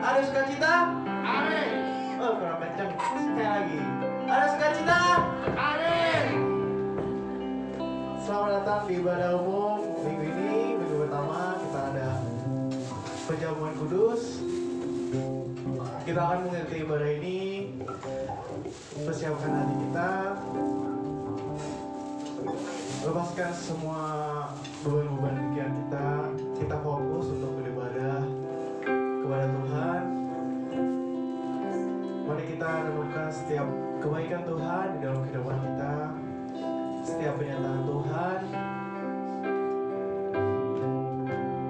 Ada sukacita? Amin. Oh, kurang kencang. Sekali lagi. Ada sukacita? Amin. Selamat datang di ibadah umum minggu ini, minggu pertama kita ada penjamuan kudus. Kita akan mengerti ibadah ini, persiapkan hati kita, lepaskan semua beban-beban pikiran kita fokus untuk beribadah kepada Tuhan. Mari kita renungkan setiap kebaikan Tuhan di dalam kehidupan kita, setiap pernyataan Tuhan,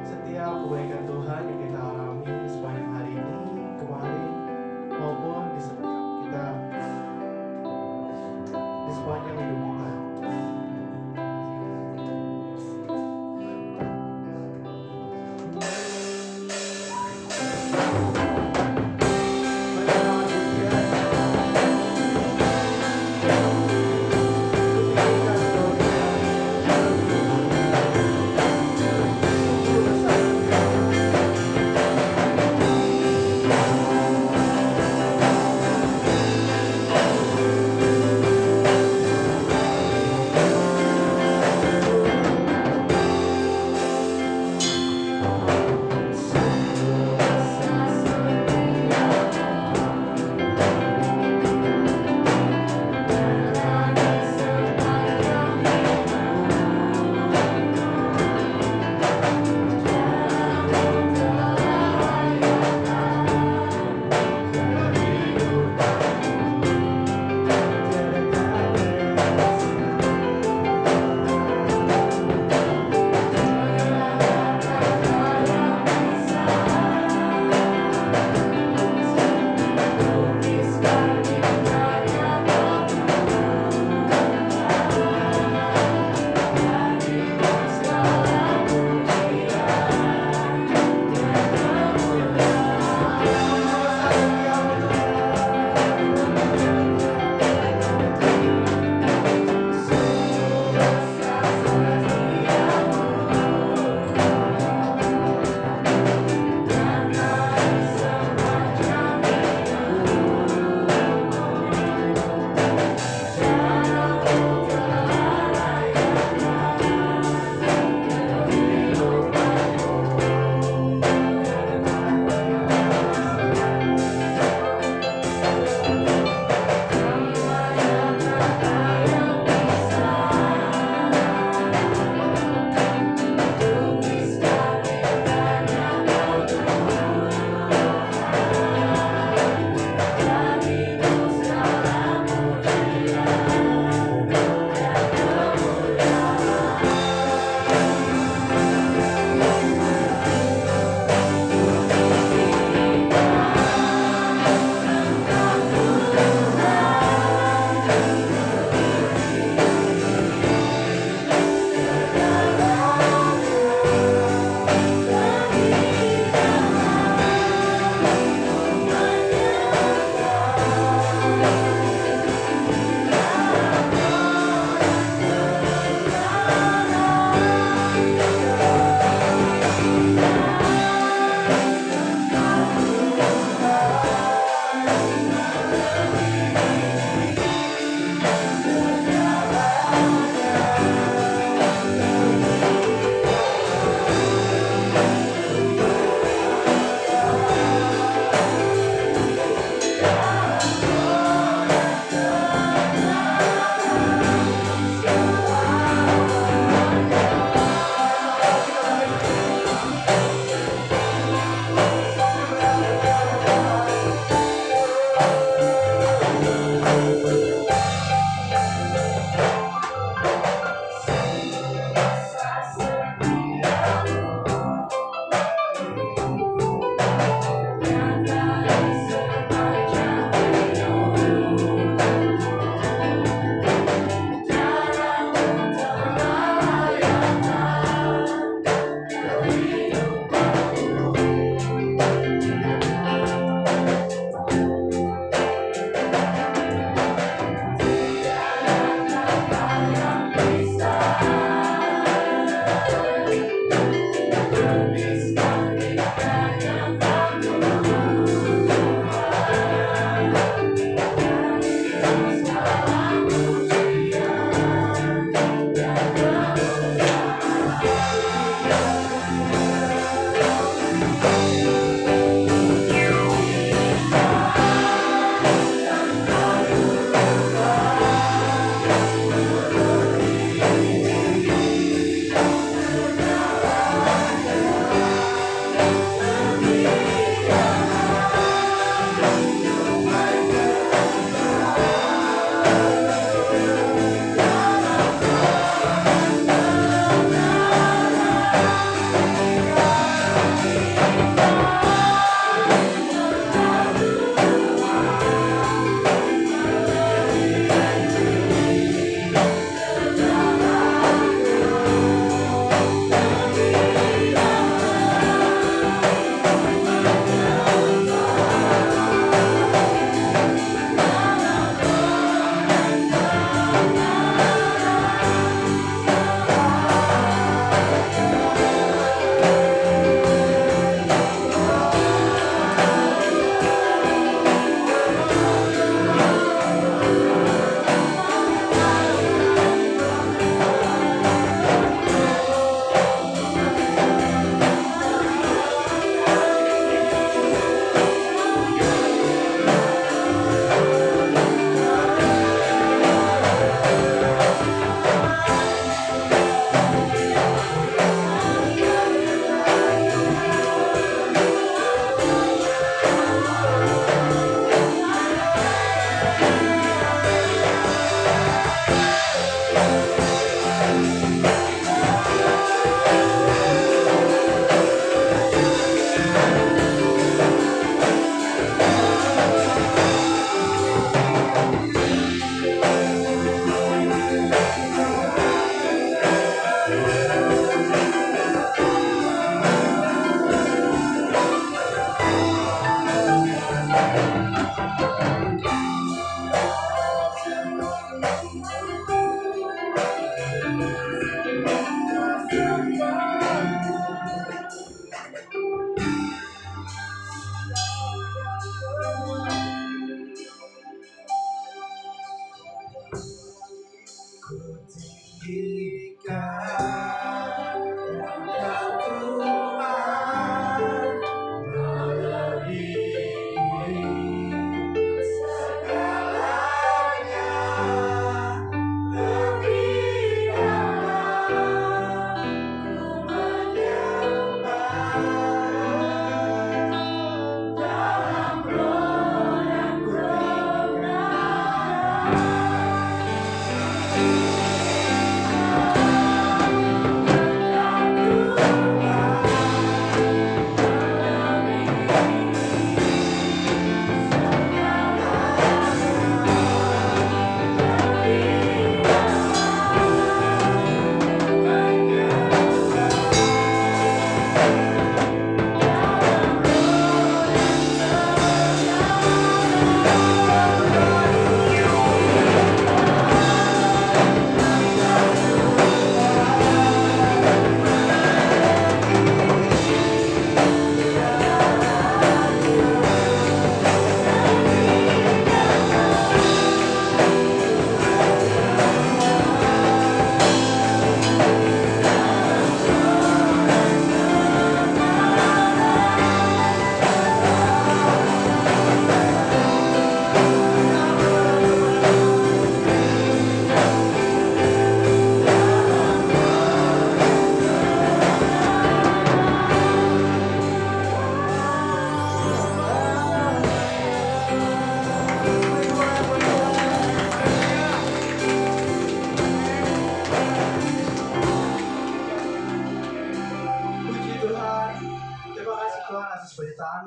setiap kebaikan Tuhan yang kita alami sepanjang hari ini, kemarin, maupun di sepanjang hidup kita.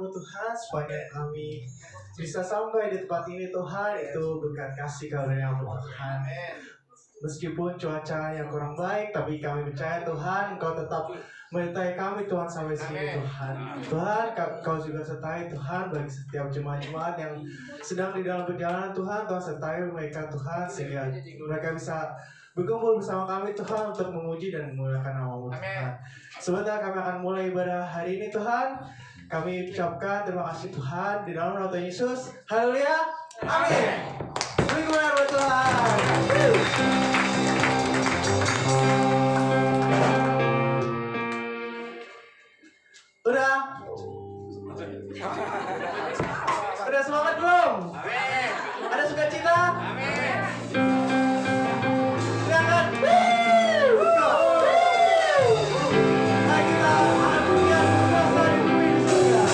Tuhan, sepanjang kami bisa sampai di tempat ini Tuhan, itu berkat kasih karunia-Mu Tuhan. Meskipun cuaca yang kurang baik, tapi kami percaya Tuhan, Engkau tetap menyertai kami Tuhan sampai sini Tuhan. Tuhan, Kau juga sertai Tuhan bagi setiap jemaat-jemaat yang sedang di dalam perjalanan Tuhan. Tuhan sertai mereka Tuhan, sehingga mereka bisa berkumpul bersama kami Tuhan untuk memuji dan memuliakan nama-Mu Tuhan. Sebentar kami akan mulai ibadah hari ini Tuhan. Kami ucapkan terima kasih Tuhan di dalam nama Tuhan Yesus. Haleluya. Amin. Assalamualaikum warahmatullahi wabarakatuh. Udah semangat belum? Amin. Ada sukacita? Amin. Silakan. Nah, kita akan punya kuasa di bumi di surga.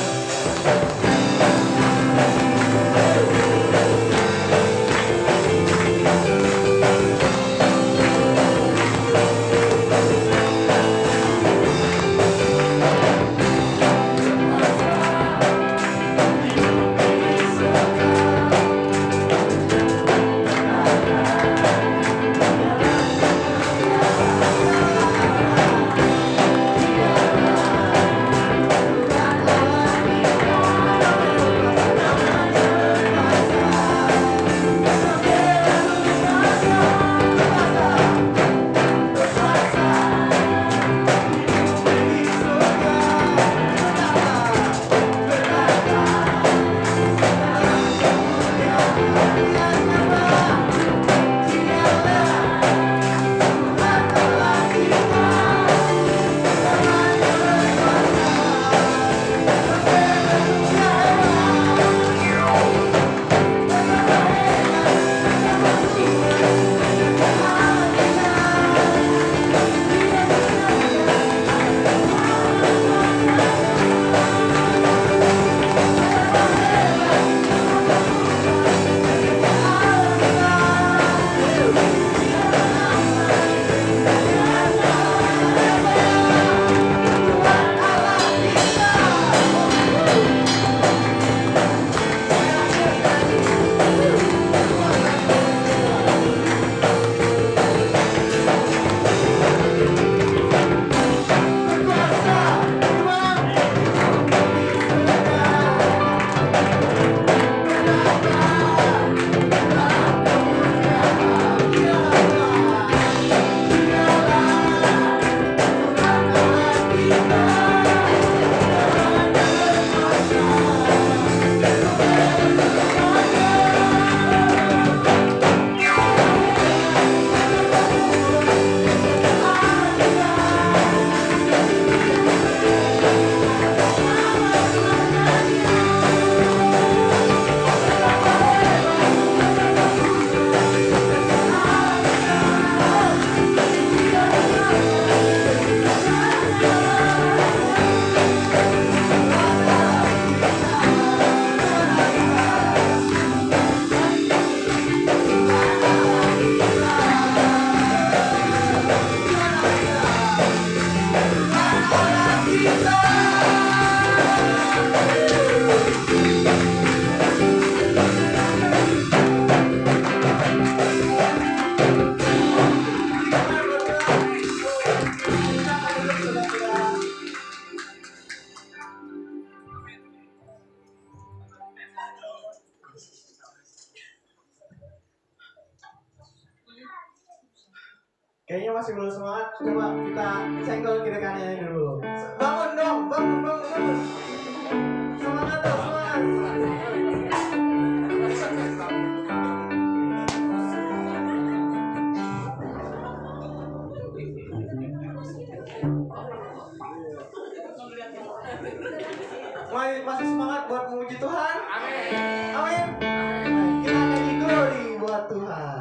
Kayaknya masih belum semangat. Coba kita senggol kiri kanannya dulu. Bangun dong, bangun. Semangat dong, semangat. Masih semangat buat memuji Tuhan? Amin. Amin. Kita nyanyi glory buat Tuhan.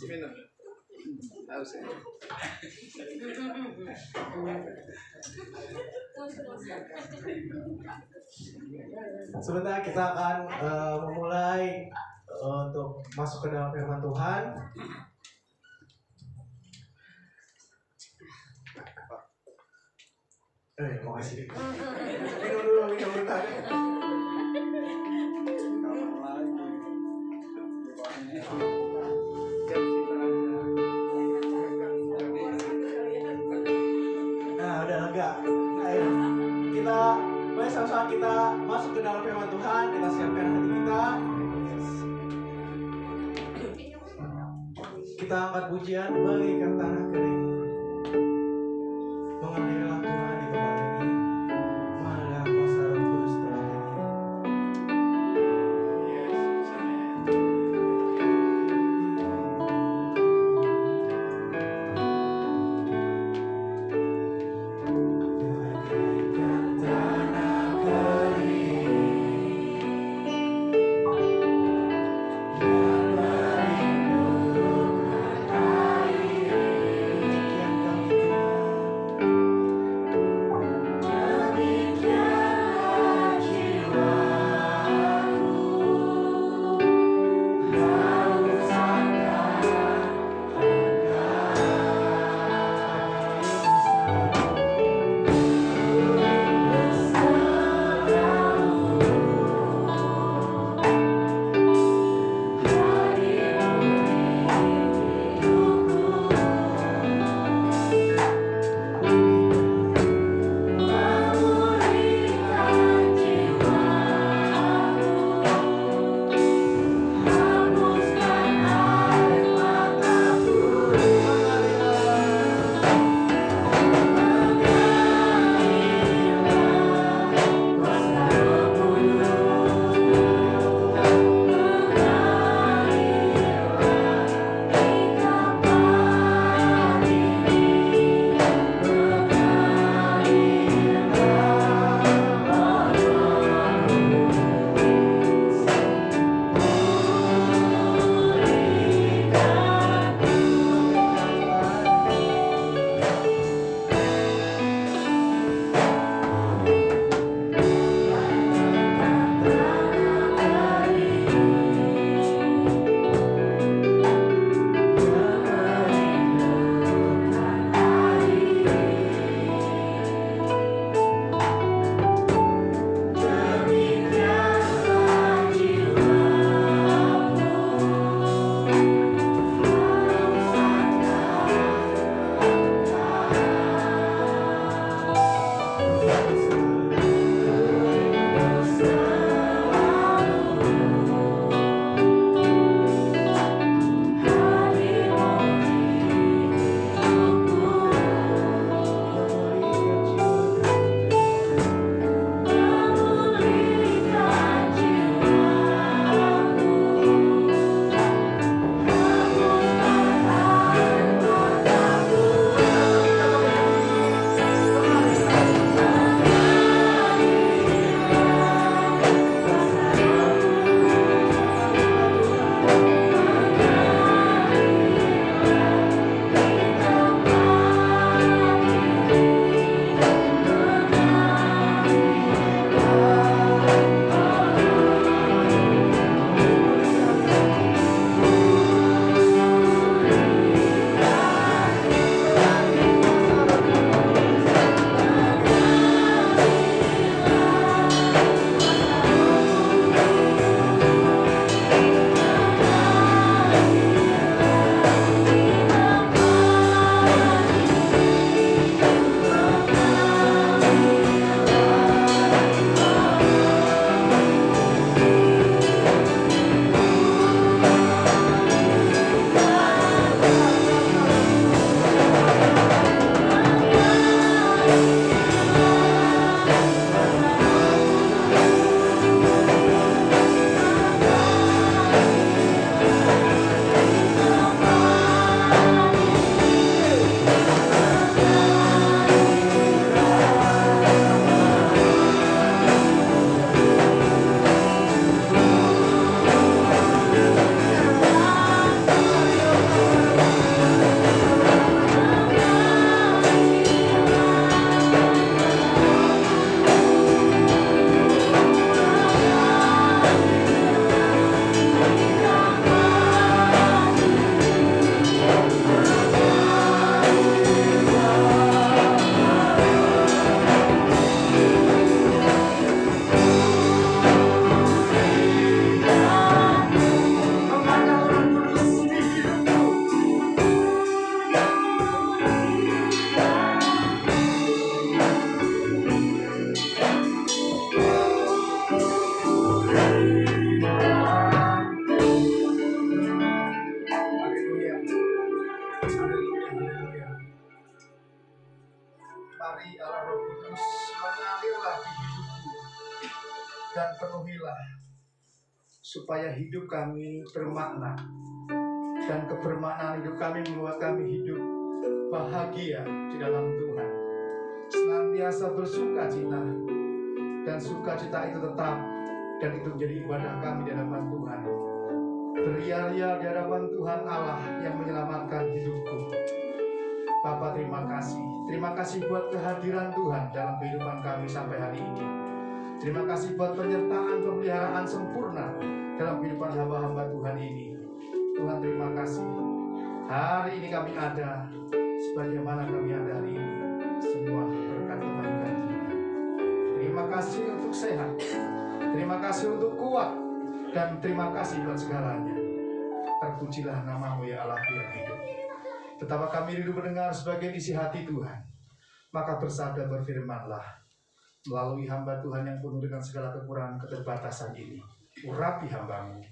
minum. Haus ya. Sebentar kita akan memulai untuk masuk ke dalam firman Tuhan. Makasih. Minum dulu. Nah, udah lega. Ayo, mari sama-sama kita masuk ke dalam firman Tuhan. Kita siapkan hati kita. Kita angkat pujian bagaikan tanah kering. Mengalirlah Tuhan di tempat ini. Marilah kuasa Roh Kudus telah hadir. Yang merindukan air hari Allah Roh Kudus mengalirlah di hidupku dan penuhilah supaya hidup kami bermakna dan kebermaknaan hidup kami membuat kami hidup bahagia di dalam Tuhan, senantiasa bersuka cita, dan sukacita itu tetap dan itu menjadi ibadah kami di hadapan Tuhan. Beria-ria di hadapan Tuhan Allah yang menyelamatkan hidupku. Bapa, terima kasih. Terima kasih buat kehadiran Tuhan dalam kehidupan kami sampai hari ini. Terima kasih buat penyertaan pemeliharaan sempurna dalam kehidupan hamba-hamba Tuhan ini. Tuhan, terima kasih. Hari ini kami ada sebagaimana kami ada hari ini. Semua berkat kebaikan Tuhan. Terima kasih untuk sehat. Terima kasih untuk kuat. Dan terima kasih buat segalanya. Terpujilah namamu ya Allah yang hidup. Betapa kami rindu mendengar sebagai isi hati Tuhan. Maka bersabda berfirmanlah melalui hamba Tuhan yang penuh dengan segala kekurangan keterbatasan ini. Urapi hambamu,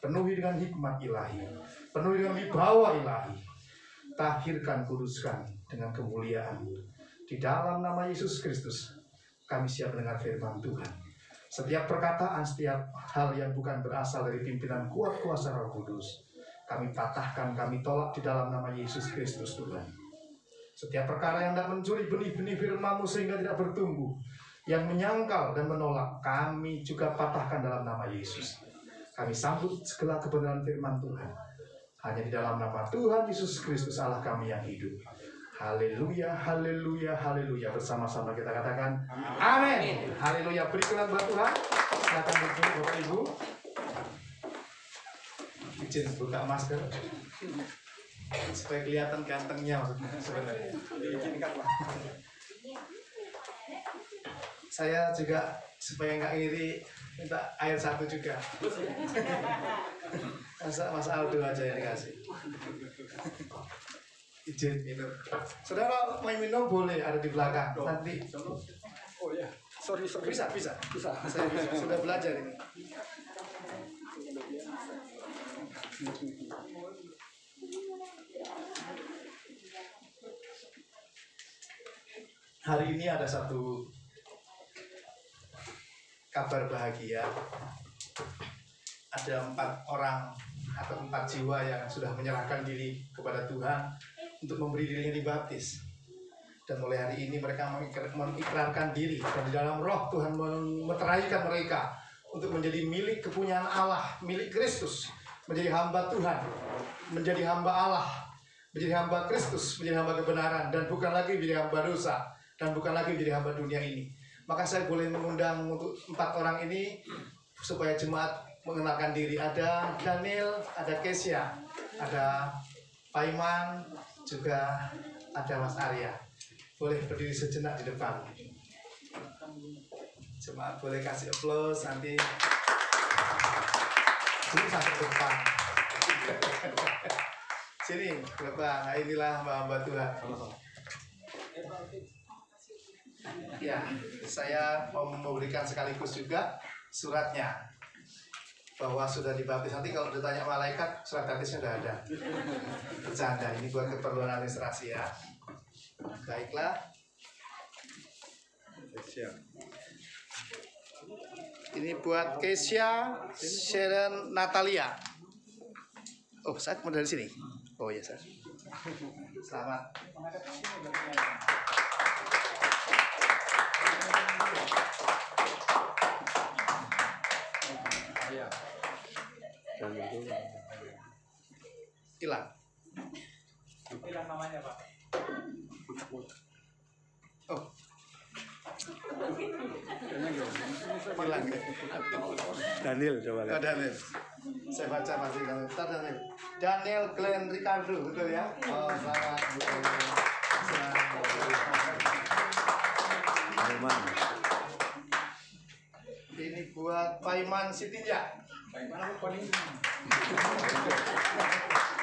penuhi dengan hikmat ilahi, penuhi dengan wibawa ilahi, tahirkan, kuduskan dengan kemuliaan. Di dalam nama Yesus Kristus kami siap mendengar firman Tuhan. Setiap perkataan, setiap hal yang bukan berasal dari pimpinan kuat kuasa Roh Kudus, kami patahkan, kami tolak di dalam nama Yesus Kristus Tuhan. Setiap perkara yang tidak mencuri benih-benih firman-Mu sehingga tidak bertumbuh, yang menyangkal dan menolak, kami juga patahkan dalam nama Yesus. Kami sambut segala kebenaran firman Tuhan hanya di dalam nama Tuhan Yesus Kristus Allah kami yang hidup. Haleluya, haleluya, haleluya. Bersama-sama kita katakan amin. Haleluya. Beri kenan buat Tuhan. Silakan duduk Bapak Ibu. Izin buka masker supaya kelihatan gantengnya maksudnya sebenarnya. Diizinkanlah. Saya juga supaya nggak iri minta air satu juga. Mas Aldo aja yang dikasih. Izin minum. Saudara mau minum boleh ada di belakang. Nanti. Oh ya, sorry. Bisa. Saya sudah belajar ini. Hari ini ada satu kabar bahagia. Ada 4 orang atau 4 jiwa yang sudah menyerahkan diri kepada Tuhan untuk memberi dirinya dibaptis. Dan mulai hari ini mereka mengikrarkan diri dan di dalam roh Tuhan memeteraikan mereka untuk menjadi milik kepunyaan Allah, milik Kristus, menjadi hamba Tuhan, menjadi hamba Allah, menjadi hamba Kristus, menjadi hamba kebenaran, dan bukan lagi menjadi hamba dosa, dan bukan lagi menjadi hamba dunia ini. Maka saya boleh mengundang untuk 4 orang ini supaya jemaat mengenalkan diri. Ada Daniel, ada Kesia, ada Paiman, juga ada Mas Arya. Boleh berdiri sejenak di depan. Jemaat boleh kasih aplaus nanti. Sini sampai depan. Sini ke depan. Nah, inilah hamba-hamba Tuhan. Ya, saya mau memberikan sekaligus juga suratnya bahwa sudah dibaptis. Nanti kalau ditanya malaikat, surat baptisnya sudah ada. Bercanda, ini buat keperluan administrasi ya. Baiklah. Ini buat Kesia, Sharon, Natalia. Oh, saya mau dari sini. Oh iya, saya. Selamat. Hilang namanya Pak. Oh, hilang. Daniel coba lihat. Oh, Daniel. Saya baca pasti Daniel. Daniel. Daniel Glenn Ricardo, betul ya? Oh, selamat. Paiman. Ini buat Paiman Sitinja. Paiman apa Paiman?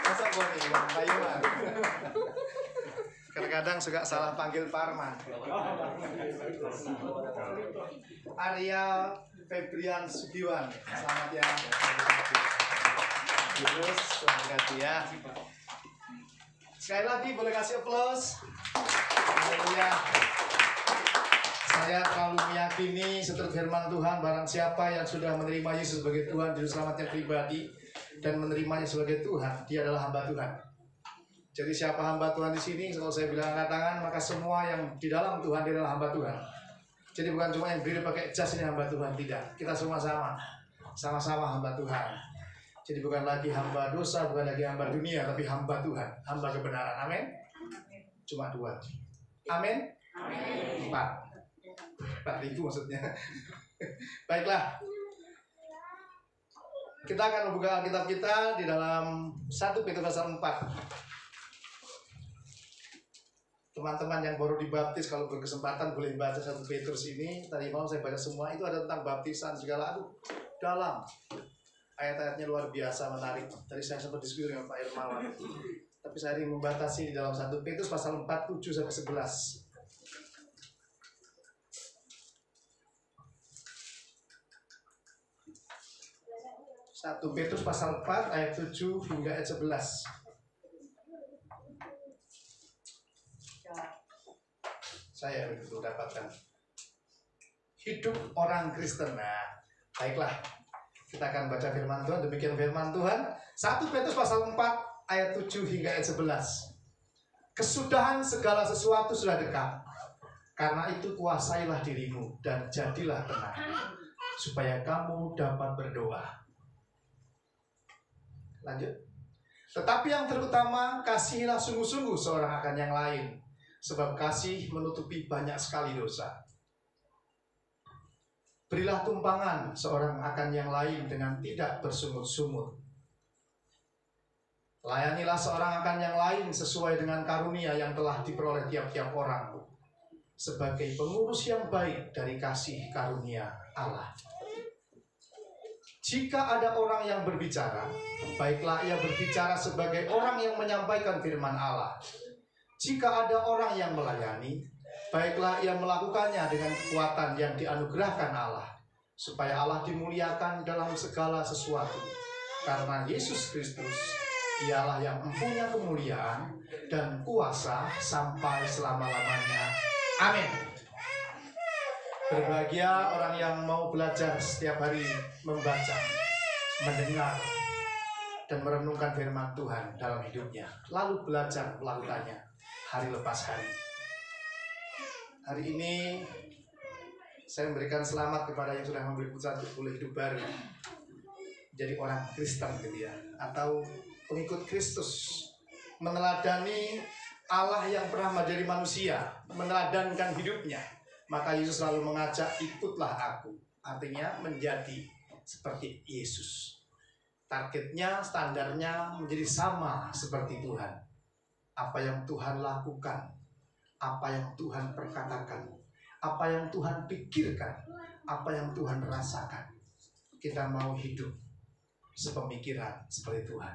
Masa Paiman? Kadang-kadang suka salah panggil Parman. Arya Febrian Sugiwan. Selamat ya. Terus, selamat ya. Sekali lagi boleh kasih aplaus. Haleluya. Saya terlalu meyakini seturut firman Tuhan, barang siapa yang sudah menerima Yesus sebagai Tuhan juru selamatnya pribadi dan menerimanya sebagai Tuhan, dia adalah hamba Tuhan. Jadi siapa hamba Tuhan di sini? Kalau saya bilang angkat tangan, maka semua yang di dalam Tuhan dia adalah hamba Tuhan. Jadi bukan cuma yang berdiri pakai jas ini hamba Tuhan, tidak. Kita semua sama-sama hamba Tuhan. Jadi bukan lagi hamba dosa, bukan lagi hamba dunia, tapi hamba Tuhan, hamba kebenaran. Amin. Cuma 2. Amin. 4.000 maksudnya. Baiklah. Kita akan membuka Alkitab kita di dalam 1 Petrus pasal 4. Teman-teman yang baru dibaptis kalau berkesempatan boleh baca 1 Petrus ini. Tadi malam saya baca semua, itu ada tentang baptisan segala. Dalam. Ayat-ayatnya luar biasa menarik. Tadi saya sempat diskusi dengan Pak Irmawan. Tapi saya ingin membatasi di dalam 1 Petrus pasal 4, 7 sampai 11. 1 Petrus pasal 4 ayat 7 hingga ayat 11. Saya betul dapatkan. Hidup orang Kristen. Nah, baiklah. Kita akan baca firman Tuhan. Demikian firman Tuhan. 1 Petrus pasal 4 ayat 7 hingga ayat 11. Kesudahan segala sesuatu sudah dekat. Karena itu kuasailah dirimu dan jadilah tenang, supaya kamu dapat berdoa. Lanjut. Tetapi yang terutama, kasihilah sungguh-sungguh seorang akan yang lain, sebab kasih menutupi banyak sekali dosa. Berilah tumpangan seorang akan yang lain dengan tidak bersungut-sungut. Layanilah seorang akan yang lain sesuai dengan karunia yang telah diperoleh tiap-tiap orang, sebagai pengurus yang baik dari kasih karunia Allah. Jika ada orang yang berbicara, baiklah ia berbicara sebagai orang yang menyampaikan firman Allah. Jika ada orang yang melayani, baiklah ia melakukannya dengan kekuatan yang dianugerahkan Allah, supaya Allah dimuliakan dalam segala sesuatu. Karena Yesus Kristus, Dialah yang mempunyai kemuliaan dan kuasa sampai selama-lamanya. Amin. Berbahagia orang yang mau belajar setiap hari membaca, mendengar, dan merenungkan firman Tuhan dalam hidupnya, lalu belajar melakukannya hari lepas hari. Hari ini saya memberikan selamat kepada yang sudah memberi putusan untuk boleh hidup baru, jadi orang Kristen gitu ya, atau pengikut Kristus, meneladani Allah yang pernah menjadi manusia, meneladankan hidupnya. Maka Yesus selalu mengajak, ikutlah aku. Artinya menjadi seperti Yesus. Targetnya, standarnya menjadi sama seperti Tuhan. Apa yang Tuhan lakukan, apa yang Tuhan perkatakan, apa yang Tuhan pikirkan, apa yang Tuhan rasakan. Kita mau hidup sepemikiran seperti Tuhan.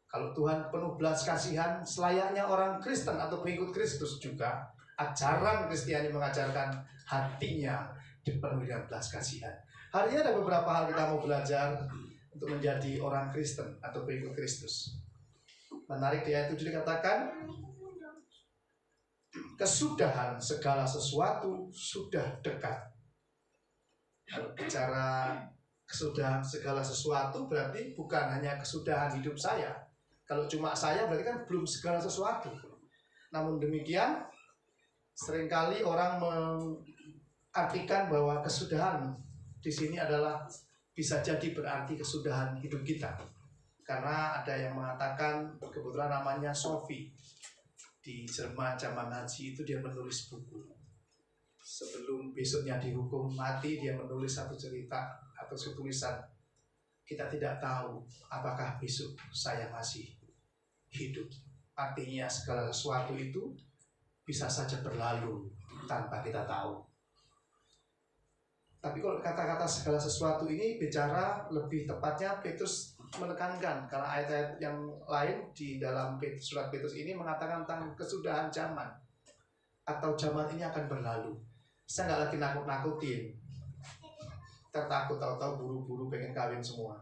Kalau Tuhan penuh belas kasihan, selayaknya orang Kristen atau pengikut Kristus juga, ajaran Kristiani mengajarkan hatinya dipenuhi dengan belas kasihan. Hari ini ada beberapa hal kita mau belajar untuk menjadi orang Kristen atau pengikut Kristus. Menarik di ayat 7 dikatakan, kesudahan segala sesuatu sudah dekat. Kalau bicara kesudahan segala sesuatu berarti bukan hanya kesudahan hidup saya. Kalau cuma saya berarti kan belum segala sesuatu. Namun demikian, seringkali orang mengartikan bahwa kesudahan di sini adalah bisa jadi berarti kesudahan hidup kita. Karena ada yang mengatakan, kebetulan namanya Sophie, di Jerman zaman Nazi itu dia menulis buku. Sebelum besoknya dihukum mati, dia menulis satu cerita atau satu tulisan. Kita tidak tahu apakah besok saya masih hidup. Artinya segala sesuatu itu bisa saja berlalu tanpa kita tahu. Tapi kalau kata-kata segala sesuatu ini bicara lebih tepatnya Petrus menekankan, karena ayat-ayat yang lain di dalam surat Petrus ini mengatakan tentang kesudahan zaman, atau zaman ini akan berlalu. Saya nggak lagi nakut-nakutin, tertakut tahu-tahu buru-buru pengen kawin semua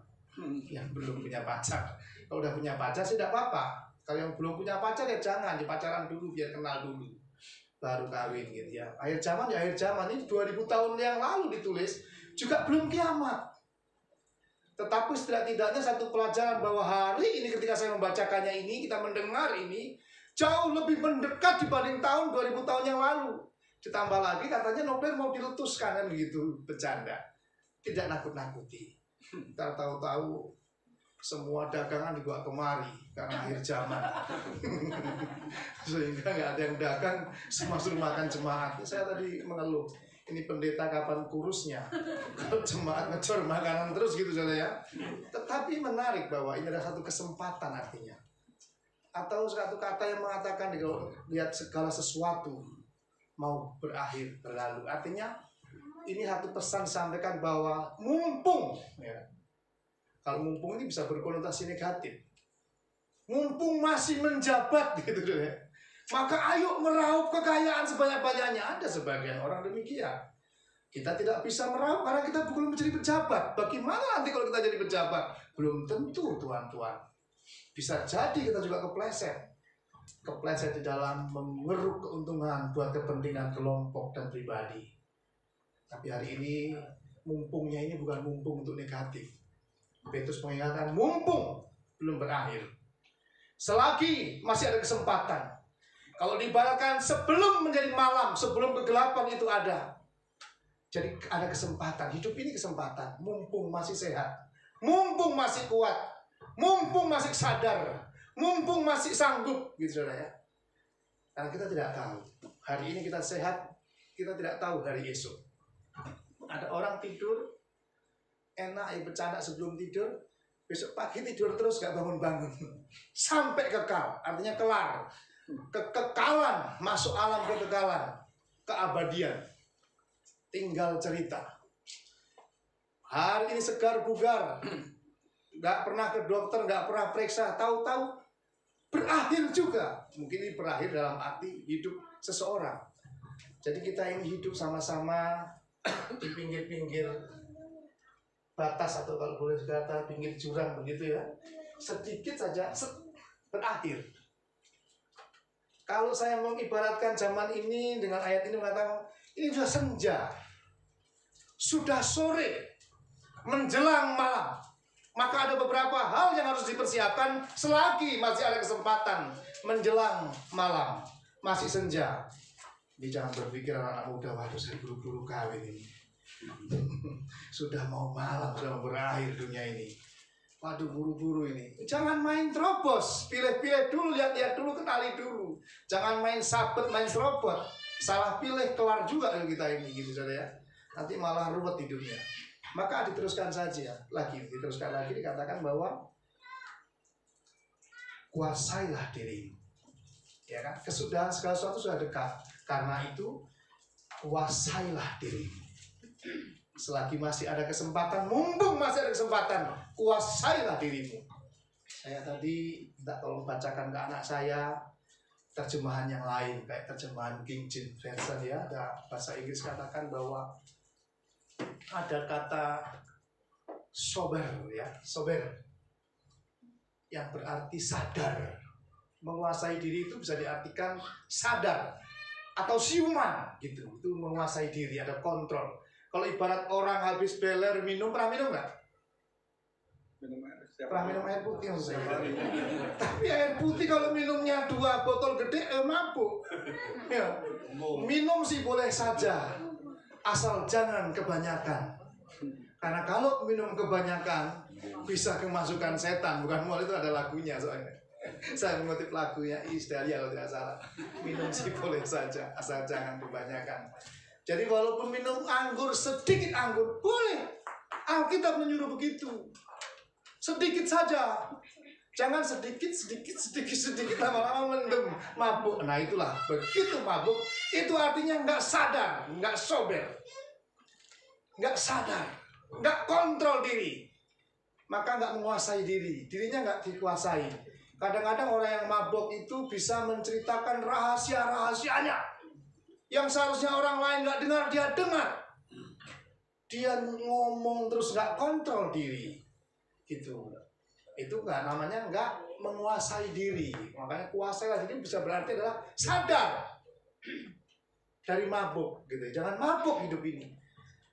yang belum punya pacar. Kalau udah punya pacar sih tidak apa-apa, Kalau yang belum punya pacar ya jangan, pacaran dulu biar kenal dulu, baru kawin gitu ya. Akhir zaman ya akhir zaman, ini 2000 tahun yang lalu ditulis, juga belum kiamat. Tetapi setidak-tidaknya satu pelajaran bahwa hari ini ketika saya membacakannya ini, kita mendengar ini jauh lebih mendekat dibanding tahun 2000 tahun yang lalu. Ditambah lagi katanya Nobel mau diletuskan kan begitu, bercanda. Tidak nakut-nakuti. Kita tahu-tahu semua dagangan dibawa kemari karena akhir zaman. Sehingga nggak ada yang dagang, semua suruh makan jemaat. Saya tadi mengeluh, ini pendeta kapan kurusnya? Kalau jemaat ngecor makanan terus gitu saudara ya. Tetapi menarik bahwa ini adalah satu kesempatan artinya. Atau satu kata yang mengatakan lihat segala sesuatu mau berakhir berlalu. Artinya ini satu pesan disampaikan bahwa mumpung ya. Kalau mumpung ini bisa berkonotasi negatif. Mumpung masih menjabat gitu ya. Maka ayo meraup kekayaan sebanyak-banyaknya. Ada sebagian orang demikian. Kita tidak bisa meraup karena kita belum menjadi pejabat. Bagaimana nanti kalau kita jadi pejabat? Belum tentu tuan-tuan. Bisa jadi kita juga kepleset. Kepleset di dalam mengeruk keuntungan buat kepentingan kelompok dan pribadi. Tapi hari ini mumpungnya ini bukan mumpung untuk negatif. Petrus mengingatkan mumpung belum berakhir. Selagi masih ada kesempatan. Kalau diibaratkan sebelum menjadi malam, sebelum kegelapan itu ada. Jadi ada kesempatan. Hidup ini kesempatan. Mumpung masih sehat. Mumpung masih kuat. Mumpung masih sadar. Mumpung masih sanggup. Gitu saudara ya. Karena kita tidak tahu. Hari ini kita sehat. Kita tidak tahu hari esok. Ada orang tidur enak ya bercanda sebelum tidur, besok pagi tidur terus gak bangun-bangun sampai kekal, artinya kelar, kekekalan, masuk alam kekekalan, keabadian, tinggal cerita. Hari ini segar bugar, gak pernah ke dokter, gak pernah periksa, tahu-tahu berakhir juga. Mungkin ini berakhir dalam arti hidup seseorang. Jadi kita ini hidup sama-sama di pinggir-pinggir batas, atau kalau boleh dikata pinggir jurang begitu ya, sedikit saja berakhir. Kalau saya mengibaratkan zaman ini dengan ayat ini mengatakan ini sudah senja, sudah sore, menjelang malam, maka ada beberapa hal yang harus dipersiapkan selagi masih ada kesempatan menjelang malam, masih senja. Jadi jangan berpikir anak muda, waduh saya buru-buru kawin ini. Sudah mau malam, sudah mau berakhir dunia ini. Waduh buru-buru ini. Jangan main terobos, pilih-pilih dulu, lihat-lihat dulu, kenali dulu. Jangan main sabet, main serobot. Salah pilih, kelar juga kita ini gitu saudara ya. Nanti malah ruwet hidupnya. Maka diteruskan saja, diteruskan lagi dikatakan bahwa kuasailah dirimu. Ya kan? Kesudahan segala sesuatu sudah dekat. Karena itu kuasailah dirimu. Selagi masih ada kesempatan, mumpung masih ada kesempatan, kuasailah dirimu. Saya tadi minta tolong bacakan ke anak saya terjemahan yang lain, kayak terjemahan King James Version ya, ada bahasa Inggris katakan bahwa ada kata sober ya, sober yang berarti sadar. Menguasai diri itu bisa diartikan sadar atau siuman gitu. Itu menguasai diri, ada kontrol. Kalau ibarat orang habis beler minum, pernah minum nggak? Pernah minum air putih maksudnya. Tapi air putih kalau minumnya 2 botol gede, mabuk. Ya. Minum sih boleh saja, asal jangan kebanyakan. Karena kalau minum kebanyakan bisa kemasukan setan. Bukan mual, itu ada lagunya soalnya. Saya mengutip lagunya Iis Dahlia kalau tidak salah. Minum sih boleh saja, asal jangan kebanyakan. Jadi walaupun minum anggur, sedikit anggur, boleh. Alkitab menyuruh begitu. Sedikit saja. Jangan sedikit, lama-lama mendem, mabuk. Nah itulah, begitu mabuk, itu artinya nggak sadar, nggak sober. Nggak sadar, nggak kontrol diri. Maka nggak menguasai diri, dirinya nggak dikuasai. Kadang-kadang orang yang mabuk itu bisa menceritakan rahasia-rahasianya yang seharusnya orang lain nggak dengar, dia dengar. Dia ngomong terus nggak kontrol diri, gitu. Itu nggak namanya nggak menguasai diri. Makanya kuasailah diri bisa berarti adalah sadar dari mabuk gitu. Jangan mabuk hidup ini.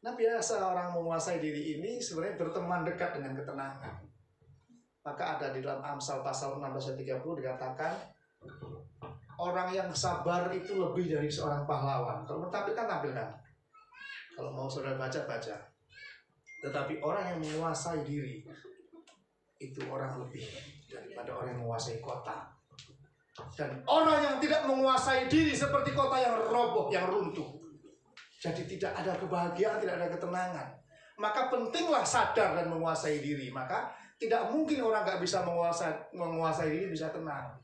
Nah, biasa orang menguasai diri ini sebenarnya berteman dekat dengan ketenangan. Maka ada di dalam Amsal pasal 16 ayat 30 dikatakan orang yang sabar itu lebih dari seorang pahlawan. Kalau mau tampilkan, tampilkan. Kalau mau saudara baca, baca. Tetapi orang yang menguasai diri itu orang lebih daripada orang yang menguasai kota. Dan orang yang tidak menguasai diri seperti kota yang roboh, yang runtuh. Jadi tidak ada kebahagiaan, tidak ada ketenangan. Maka pentinglah sadar dan menguasai diri. Maka tidak mungkin orang nggak bisa menguasai diri bisa tenang.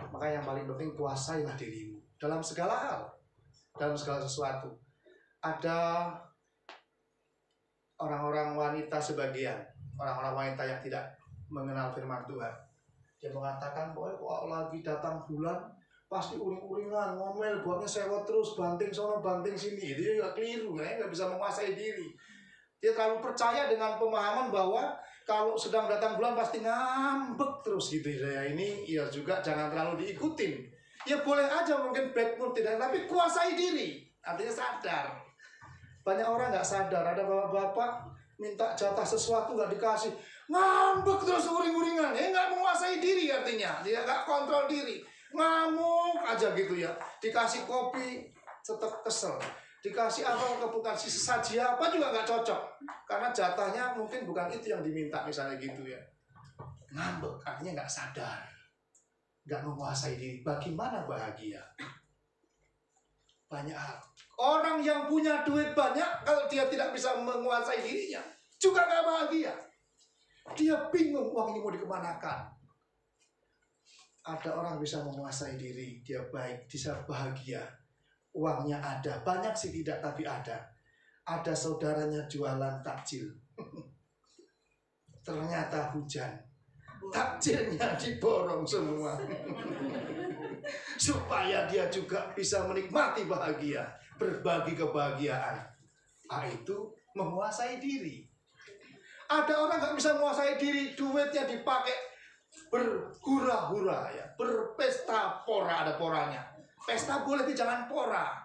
Maka yang paling penting kuasailah dirimu dalam segala hal, dalam segala sesuatu. Ada orang-orang wanita sebagian, orang-orang wanita yang tidak mengenal firman Tuhan. Dia mengatakan bahwa kok lagi datang bulan pasti uring-uringan, ngomel, buatnya sewot terus, banting sono, banting sini. Itu juga keliru, nggak bisa menguasai diri. Dia terlalu percaya dengan pemahaman bahwa kalau sedang datang bulan pasti ngambek terus gitu ya. Ini ya juga jangan terlalu diikutin. Ya boleh aja mungkin bad mood tidak, tapi kuasai diri. Artinya sadar. Banyak orang nggak sadar. Ada bapak-bapak minta jatah sesuatu nggak dikasih, ngambek terus uring-uringan. Ya nggak menguasai diri artinya. Dia nggak kontrol diri. Ngamuk aja gitu ya. Dikasih kopi tetap kesel. Dikasih apa kebukan sesaji apa juga nggak cocok karena jatahnya mungkin bukan itu yang diminta misalnya gitu ya. Ngambek artinya nggak sadar, nggak menguasai diri. Bagaimana bahagia? Banyak hal. Orang yang punya duit banyak kalau dia tidak bisa menguasai dirinya juga nggak bahagia. Dia bingung uang ini mau dikemanakan. Ada orang bisa menguasai diri, dia baik, bisa bahagia. Uangnya ada, banyak sih tidak tapi ada. Ada saudaranya jualan takjil. Ternyata hujan. Takjilnya diborong semua. Supaya dia juga bisa menikmati bahagia, berbagi kebahagiaan. Itu menguasai diri. Ada orang nggak bisa menguasai diri, duitnya dipakai berhura-hura ya, berpesta pora, ada poranya. Pesta boleh tapi jangan pora.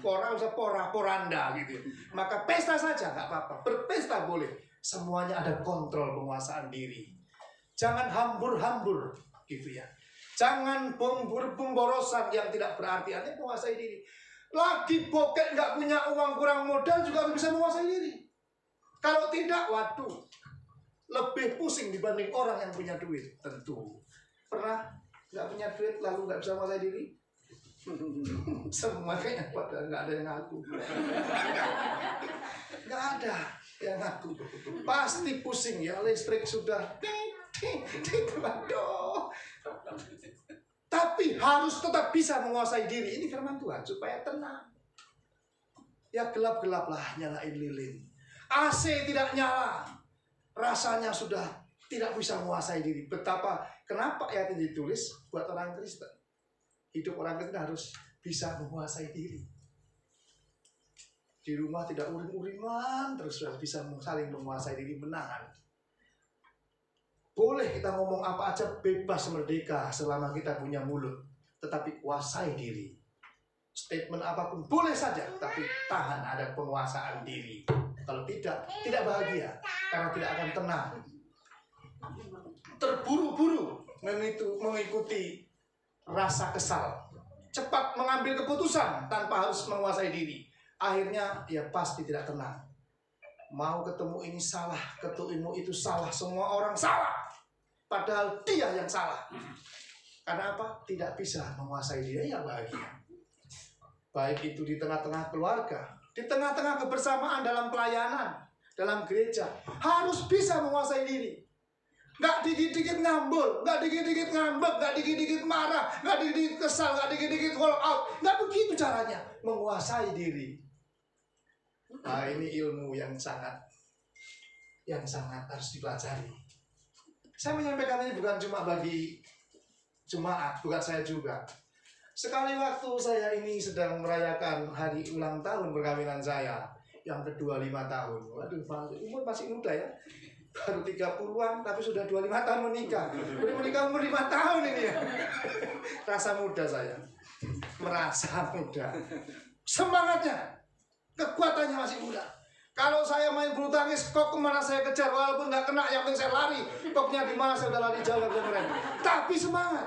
Pora bisa poranda gitu. Maka pesta saja nggak apa-apa. Berpesta boleh. Semuanya ada kontrol penguasaan diri. Jangan hambur-hambur gitu ya. Jangan pemborosan yang tidak berarti. Artinya menguasai diri. Lagi bokek nggak punya uang, kurang modal juga harus bisa menguasai diri. Kalau tidak, waduh, lebih pusing dibanding orang yang punya duit. Tentu. Pernah nggak punya duit lalu nggak bisa menguasai diri? Semuanya pada nggak ada yang ngaku. Nggak ada yang ngaku. Pasti pusing ya, listrik sudah aduh. Tapi harus tetap bisa menguasai diri. Ini firman Tuhan supaya tenang. Ya gelap-gelaplah, nyalain lilin. AC tidak nyala, rasanya sudah tidak bisa menguasai diri. Kenapa ayat ini ditulis buat orang Kristen? Hidup orang Kristen harus bisa menguasai diri. Di rumah tidak uring-uringan, terus sudah bisa saling menguasai diri, menahan. Boleh kita ngomong apa aja, bebas merdeka selama kita punya mulut. Tetapi kuasai diri. Statement apapun boleh saja, tapi tahan, ada penguasaan diri. Kalau tidak bahagia, karena tidak akan tenang. Terburu-buru mengikuti rasa kesal, cepat mengambil keputusan tanpa harus menguasai diri. Akhirnya dia pasti tidak tenang. Mau ketemu ini salah, ketemu itu salah, semua orang salah. Padahal dia yang salah. Karena apa? Tidak bisa menguasai diri, ya bahagia. Baik itu di tengah-tengah keluarga, di tengah-tengah kebersamaan dalam pelayanan, dalam gereja, harus bisa menguasai diri. Nggak dikit-dikit ngambul, nggak dikit-dikit ngambek, nggak dikit-dikit marah, nggak dikit-dikit kesal, nggak dikit-dikit walk out. Nggak begitu caranya menguasai diri. Nah, ini ilmu yang sangat harus dipelajari. Saya menyampaikan ini bukan cuma bagi jemaat, bukan saya juga. Sekali waktu saya ini sedang merayakan hari ulang tahun perkawinan saya yang kedua 5 tahun. Waduh, umur masih muda ya. Baru 30-an tapi sudah 25 tahun menikah. Udah menikah umur 5 tahun ini ya. Rasa muda saya. Merasa muda. Semangatnya, kekuatannya masih muda. Kalau saya main bulu tangis, kok kemana saya kejar, walaupun nggak kena, yang penting saya lari. Koknya di mana saya udah lari jauh nggak bisa ngerem. Tapi semangat.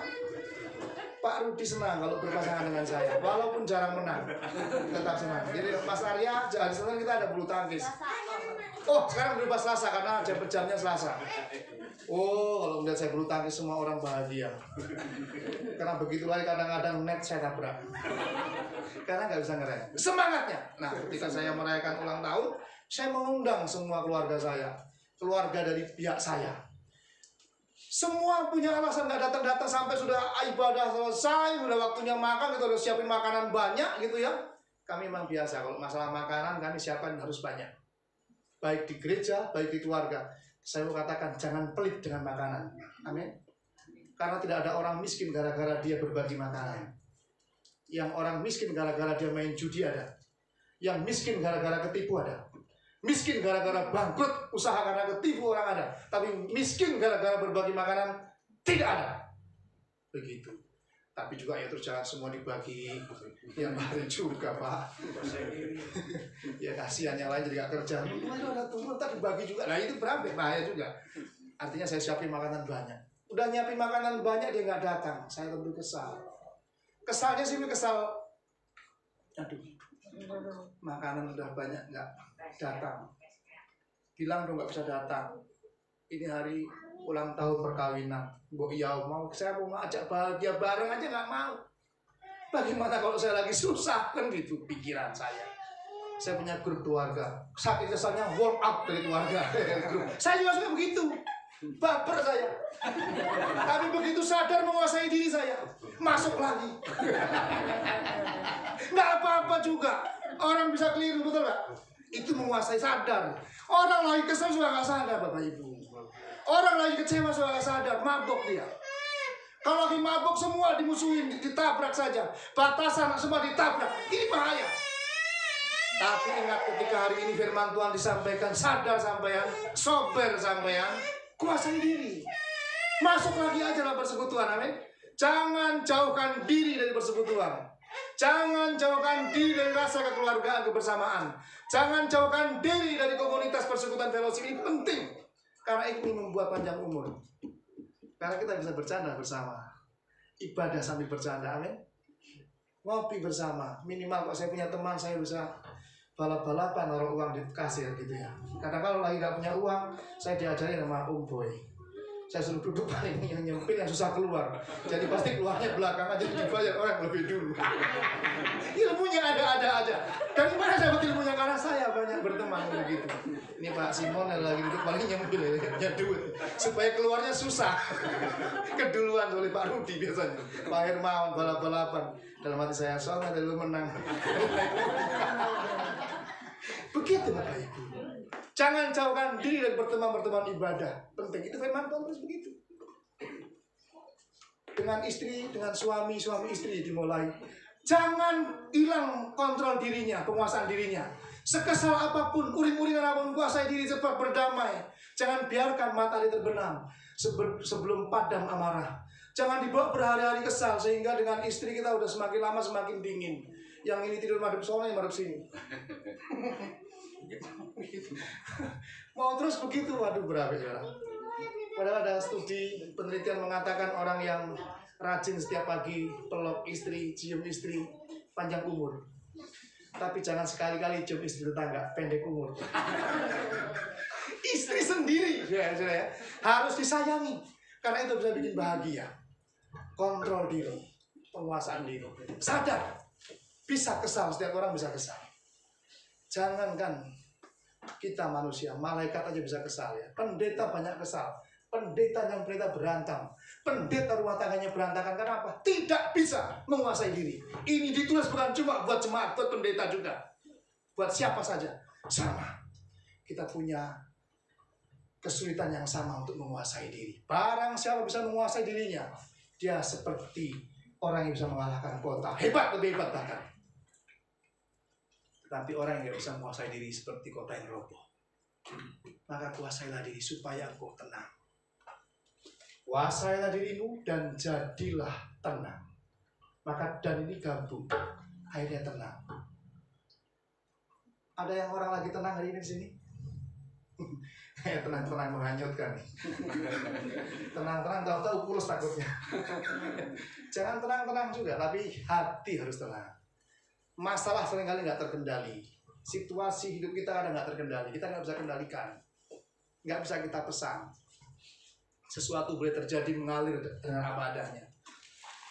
Pak Rudi senang kalau berpasangan dengan saya, walaupun jarang menang, tetap senang. Jadi Mas Arya, hari Senin kita ada bulu tangkis. Oh, sekarang berubah Selasa karena jamnya Selasa. Oh, kalau melihat saya bulu tangkis semua orang bahagia. Karena begitu lagi kadang-kadang net saya tabrak. Karena nggak bisa ngerem. Semangatnya. Nah, ketika saya merayakan ulang tahun, saya mengundang semua keluarga saya, keluarga dari pihak saya. Semua punya alasan nggak datang-datang sampai sudah ibadah selesai, sudah waktunya makan, kita udah siapin makanan banyak gitu ya. Kami memang biasa kalau masalah makanan kami siapkan harus banyak. Baik di gereja, baik di keluarga. Saya mau katakan jangan pelit dengan makanan. Amin. Karena tidak ada orang miskin gara-gara dia berbagi makanan. Yang orang miskin gara-gara dia main judi ada. Yang miskin gara-gara ketipu ada. Miskin gara-gara bangkrut usaha karena ketipu orang ada. Tapi miskin gara-gara berbagi makanan tidak ada. Begitu. Tapi juga ya terus jangan semua dibagi. Ya mari juga Pak. Ya kasihan yang lain jadi gak kerja. Itu ada tunggu ntar dibagi juga. Nah itu berapa bahaya juga. Artinya saya siapin makanan banyak. Udah nyiapin makanan banyak dia gak datang. Saya tentu kesal. Kesalnya sih kesal. Aduh. Makanan udah banyak gak datang. Bilang dong gak bisa datang. Ini hari ulang tahun perkawinan. Mbok iya mau, saya mau ngajak bahagia bareng aja gak mau. Bagaimana kalau saya lagi susah kan gitu pikiran saya. Saya punya grup keluarga. Saking kesalnya warm up dari keluarga. Saya juga suka begitu. Baper saya. Tapi begitu sadar menguasai diri saya, masuk lagi. Nggak apa-apa juga. Orang bisa keliru, betul nggak? Itu menguasai sadar. Orang lagi kesal sudah nggak sadar, Bapak Ibu. Orang lagi kecewa sudah nggak sadar, mabok dia. Kalau lagi mabok semua dimusuhin, ditabrak saja. Batasan semua ditabrak. Ini bahaya. Tapi ingat ketika hari ini firman Tuhan disampaikan, sadar sampean, sober sampean, kuasai diri. Masuk lagi aja dalam persekutuan, amin. Jangan jauhkan diri dari persekutuan. Jangan jauhkan diri dari rasa kekeluargaan kebersamaan. Jangan jauhkan diri dari komunitas persekutuan fellowship. Ini penting. Karena ini membuat panjang umur. Karena kita bisa bercanda bersama. Ibadah sambil bercanda, amin. Ngopi bersama. Minimal kalau saya punya teman, saya bisa balap-balapan naruh uang di kasir gitu ya. Karena kalau lagi nggak punya uang, saya diajari sama Om Boy. Saya suruh duduk paling yang nyempil yang susah keluar. Jadi pasti keluarnya belakangan jadi dibayar orang lebih dulu. Ilmunya ada aja. Dari mana saya dapat ilmunya? Karena saya banyak berteman begitu. Ini Pak Simon yang lagi duduk paling nyempil ya duit supaya keluarnya susah. Keduluan oleh Pak Rudi biasanya. Pak Hermawan balap-balapan. Dalam hati saya soalnya dari lu menang. Begitu Bapak Ibu. Jangan jauhkan diri dari pertemuan-pertemuan ibadah. Penting itu firman Tuhan terus begitu. Dengan istri, dengan suami istri dimulai. Jangan hilang kontrol dirinya, penguasaan dirinya. Sekesal apapun, uring-uringan apapun, kuasai diri sebab berdamai. Jangan biarkan matahari terbenam sebelum padam amarah. Jangan dibawa berhari-hari kesal sehingga dengan istri kita udah semakin lama semakin dingin. Yang ini tidur madep sana, yang madep sini. Mau terus begitu, waduh berabe ya. Padahal ada studi penelitian mengatakan orang yang rajin setiap pagi peluk istri, cium istri, panjang umur. Tapi jangan sekali-kali cium istri tetangga, pendek umur. Istri sendiri ya, harus disayangi karena itu bisa bikin bahagia. Kontrol diri, penguasaan diri. Sadar, bisa kesal, setiap orang bisa kesal. Jangankan kita manusia, malaikat aja bisa kesal ya. Pendeta banyak kesal. Pendeta yang pendeta berantem. Pendeta rumah tangganya berantakan. Kenapa? Tidak bisa menguasai diri. Ini ditulis bukan cuma buat jemaat, buat pendeta juga. Buat siapa saja. Sama. Kita punya kesulitan yang sama untuk menguasai diri. Barang siapa bisa menguasai dirinya, dia seperti orang yang bisa mengalahkan kota. Hebat, lebih hebat bahkan. Tapi orang yang tidak bisa menguasai diri seperti kota yang roboh. Maka kuasailah diri supaya engkau tenang. Kuasailah dirimu dan jadilah tenang. Maka dan ini gabung, akhirnya tenang. Ada yang orang lagi tenang hari ini di sini? Tenang-tenang menghanyutkan. Tenang-tenang tahu-tahu pulus takutnya. Jangan tenang-tenang juga, tapi hati harus tenang. Masalah seringkali nggak terkendali. Situasi hidup kita kadang nggak terkendali. Kita nggak bisa kendalikan. Nggak bisa kita pesan. Sesuatu boleh terjadi mengalir dengan apa adanya.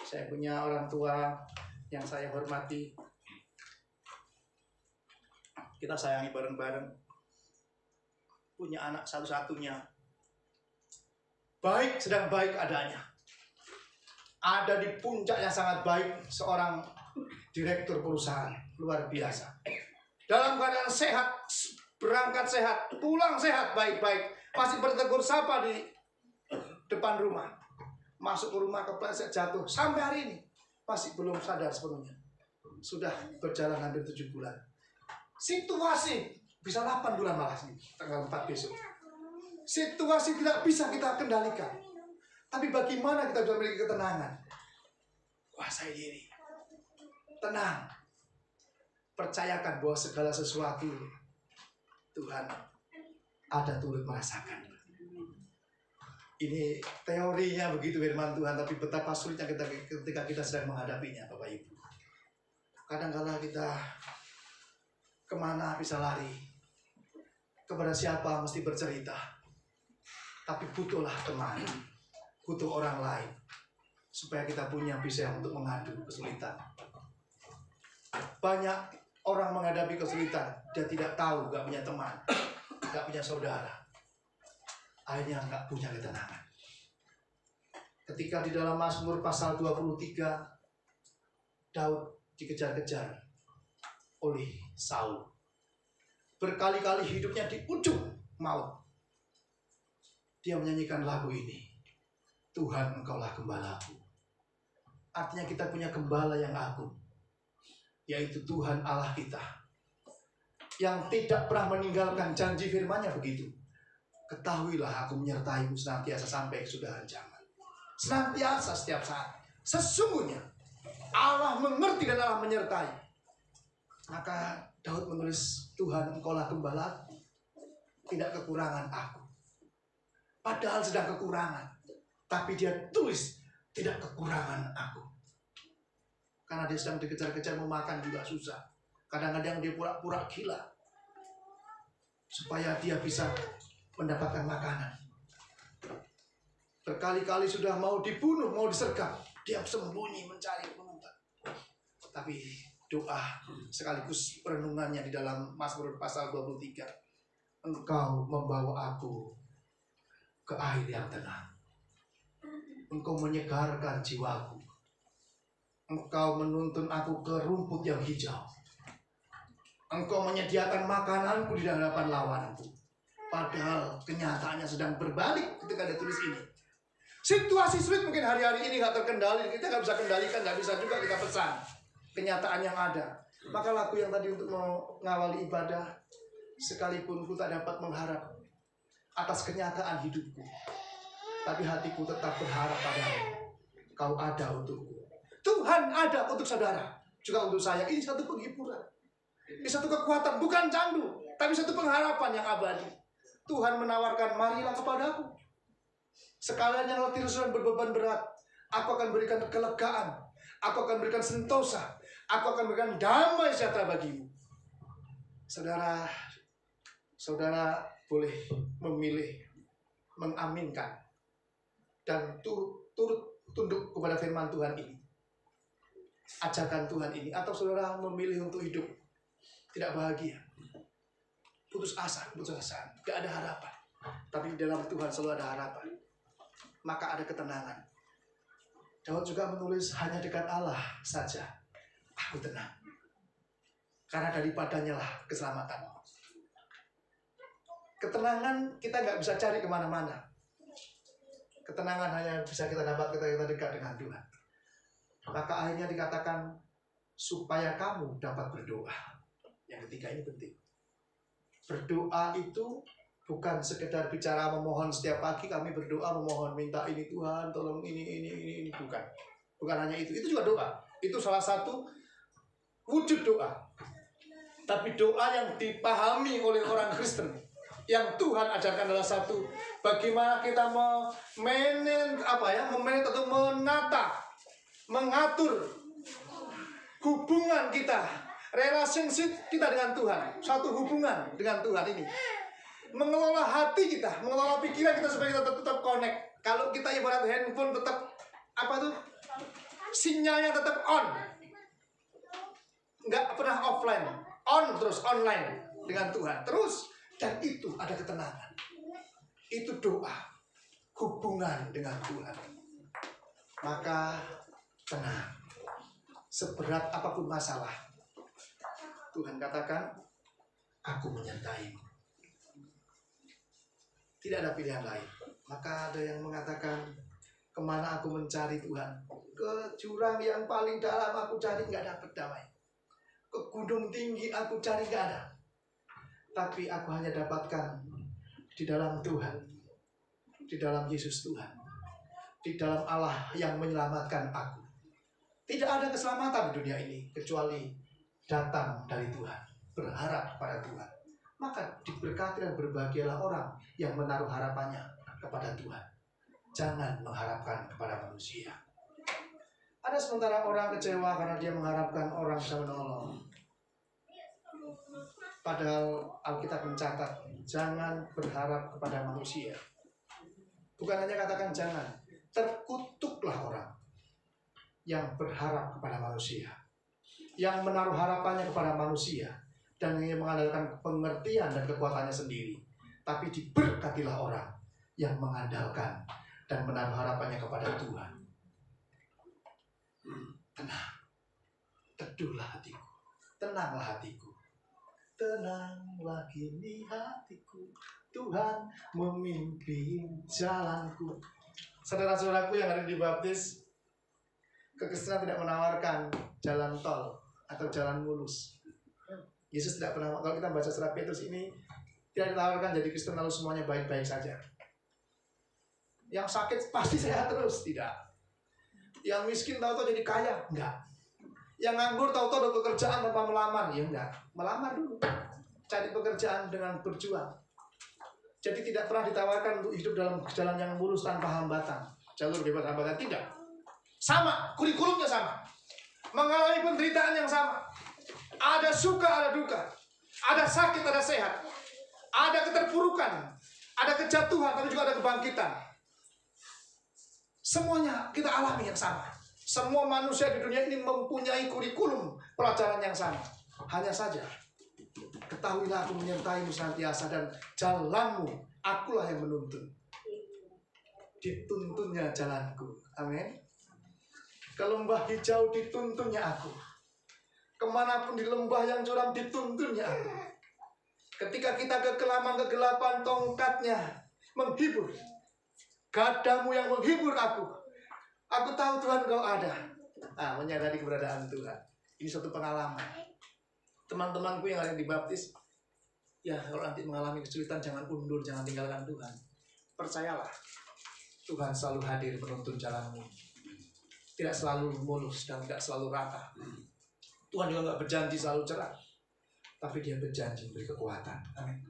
Saya punya orang tua yang saya hormati. Kita sayangi bareng-bareng. Punya anak satu-satunya. Baik, sedang baik adanya. Ada di puncak yang sangat baik, seorang direktur perusahaan luar biasa. Dalam keadaan sehat, berangkat sehat, pulang sehat, baik-baik. Masih bertegur sapa di depan rumah. Masuk ke rumah kepleset jatuh. Sampai hari ini masih belum sadar sepenuhnya. Sudah berjalan hampir 7 bulan. Situasi bisa 8 bulan malah sih, tanggal 4 besok. Situasi tidak bisa kita kendalikan. Tapi bagaimana kita bisa memiliki ketenangan? Kuasai diri. Tenang. Percayakan bahwa segala sesuatu Tuhan ada turut merasakan. Ini teorinya begitu firman Tuhan, tapi betapa sulitnya ketika kita sedang menghadapinya, Bapak Ibu. Kadang-kadang kita kemana bisa lari? Kepada siapa mesti bercerita? Tapi butuhlah teman, butuh orang lain, supaya kita punya bisa untuk mengadu kesulitan. Banyak orang menghadapi kesulitan, dia tidak tahu, gak punya teman, gak punya saudara. Akhirnya gak punya ketenangan. Ketika di dalam Mazmur pasal 23, Daud dikejar-kejar oleh Saul. Berkali-kali hidupnya di ujung maut. Dia menyanyikan lagu ini. Tuhan, Engkaulah gembalaku. Artinya kita punya gembala yang agung, yaitu Tuhan Allah kita, yang tidak pernah meninggalkan janji firman-Nya begitu. Ketahuilah aku menyertaimu senantiasa sampai kesudahan zaman. Senantiasa setiap saat. Sesungguhnya Allah mengerti dan Allah menyertai. Maka Daud menulis, Tuhan Engkaulah gembalaku, tidak kekurangan aku. Padahal sedang kekurangan, tapi dia tulis tidak kekurangan aku. Karena dia sedang dikejar-kejar, memakan juga susah. Kadang-kadang dia pura-pura gila supaya dia bisa mendapatkan makanan. Berkali-kali sudah mau dibunuh, mau disergap, dia sembunyi mencari pengumpat. Tapi doa sekaligus perenungannya di dalam Mazmur pasal 23. Engkau membawa aku ke air yang tenang. Engkau menyegarkan jiwaku. Engkau menuntun aku ke rumput yang hijau. Engkau menyediakan makananku di hadapan lawanku. Padahal kenyataannya sedang berbalik ketika ada tulis ini. Situasi sulit mungkin hari-hari ini gak terkendali. Kita gak bisa kendalikan, gak bisa juga kita pesan kenyataan yang ada. Maka lagu yang tadi untuk mengawali ibadah, sekalipun ku tak dapat mengharap atas kenyataan hidupku, tapi hatiku tetap berharap padamu. Kau ada untukku. Tuhan ada untuk saudara, juga untuk saya. Ini satu penghiburan, ini satu kekuatan, bukan candu, tapi satu pengharapan yang abadi. Tuhan menawarkan, marilah kepadaku. Sekalian yang letih dan berbeban berat, aku akan berikan kelegaan, aku akan berikan sentosa, aku akan berikan damai sejahtera bagimu. Saudara boleh memilih mengaminkan dan turut tunduk kepada firman Tuhan ini, ajakan Tuhan ini, atau saudara memilih untuk hidup tidak bahagia, putus asa, gak ada harapan. Tapi di dalam Tuhan selalu ada harapan, maka ada ketenangan. Daud juga menulis, hanya dekat Allah saja aku tenang, karena daripadanya lah keselamatan. Ketenangan kita nggak bisa cari kemana-mana. Ketenangan hanya bisa kita dapat ketika kita dekat dengan Tuhan. Maka akhirnya dikatakan, supaya kamu dapat berdoa. Yang ketiga ini penting. Berdoa itu Bukan sekedar bicara memohon setiap pagi kami berdoa memohon minta ini Tuhan tolong ini bukan. Bukan hanya itu juga doa. Itu salah satu wujud doa. Tapi doa yang dipahami oleh orang Kristen yang Tuhan ajarkan adalah satu, bagaimana kita memanage atau menata, mengatur hubungan kita, relationship kita dengan Tuhan, satu hubungan dengan Tuhan ini. Mengelola hati kita, mengelola pikiran kita supaya kita tetap connect. Kalau kita ibarat handphone tetap sinyalnya tetap on, nggak pernah offline, on terus online dengan Tuhan terus, dan itu ada ketenangan. Itu doa, hubungan dengan Tuhan. Maka tenang, seberat apapun masalah, Tuhan katakan, aku menyertaimu. Tidak ada pilihan lain. Maka ada yang mengatakan, kemana aku mencari Tuhan? Ke jurang yang paling dalam aku cari, nggak dapat damai. Ke gunung tinggi aku cari, nggak ada. Tapi aku hanya dapatkan di dalam Tuhan, di dalam Yesus Tuhan, di dalam Allah yang menyelamatkan aku. Tidak ada keselamatan di dunia ini kecuali datang dari Tuhan, berharap pada Tuhan. Maka diberkati dan berbahagialah orang yang menaruh harapannya kepada Tuhan. Jangan mengharapkan kepada manusia. Ada sementara orang kecewa karena dia mengharapkan orang bisa menolong. Padahal Alkitab mencatat, jangan berharap kepada manusia. Bukan hanya katakan jangan, terkutuklah orang yang berharap kepada manusia, yang menaruh harapannya kepada manusia, dan yang mengandalkan pengertian dan kekuatannya sendiri. Tapi diberkatilah orang yang mengandalkan dan menaruh harapannya kepada Tuhan. Tenang, teduhlah hatiku, tenanglah hatiku, tenanglah kini hatiku, Tuhan memimpin jalanku. Saudara-saudaraku yang ada dibaptis, kekristenan tidak menawarkan jalan tol atau jalan mulus. Yesus tidak pernah, kalau kita baca surat Petrus ini, tidak ditawarkan jadi Kristen lalu semuanya baik-baik saja. Yang sakit pasti sehat terus, tidak. Yang miskin tahu-tahu jadi kaya, enggak. Yang nganggur tahu-tahu ada pekerjaan tanpa melamar, ya enggak. Melamar dulu, cari pekerjaan dengan berjuang. Jadi tidak pernah ditawarkan untuk hidup dalam jalan yang mulus tanpa hambatan, jalur bebas hambatan, tidak. Sama, kurikulumnya sama, mengalami penderitaan yang sama. Ada suka, ada duka, ada sakit, ada sehat, ada keterpurukan, ada kejatuhan, tapi juga ada kebangkitan. Semuanya kita alami yang sama. Semua manusia di dunia ini mempunyai kurikulum pelajaran yang sama. Hanya saja, ketahuilah aku menyertaimu senantiasa dan jalanmu akulah yang menuntun. Dituntunnya jalanku. Amin. Ke lembah hijau dituntunnya aku. Kemanapun di lembah yang curam dituntunnya aku. Ketika kita kegelapan tongkatnya menghibur. Gadamu yang menghibur aku. Aku tahu Tuhan kau ada. Menyadari keberadaan Tuhan. Ini suatu pengalaman. Teman-temanku yang ada dibaptis, ya kalau nanti mengalami kesulitan jangan undur, jangan tinggalkan Tuhan. Percayalah, Tuhan selalu hadir menuntun jalanmu. Tidak selalu mulus dan tidak selalu rata. Tuhan juga nggak berjanji selalu cerah, tapi Dia berjanji memberi kekuatan. Amin.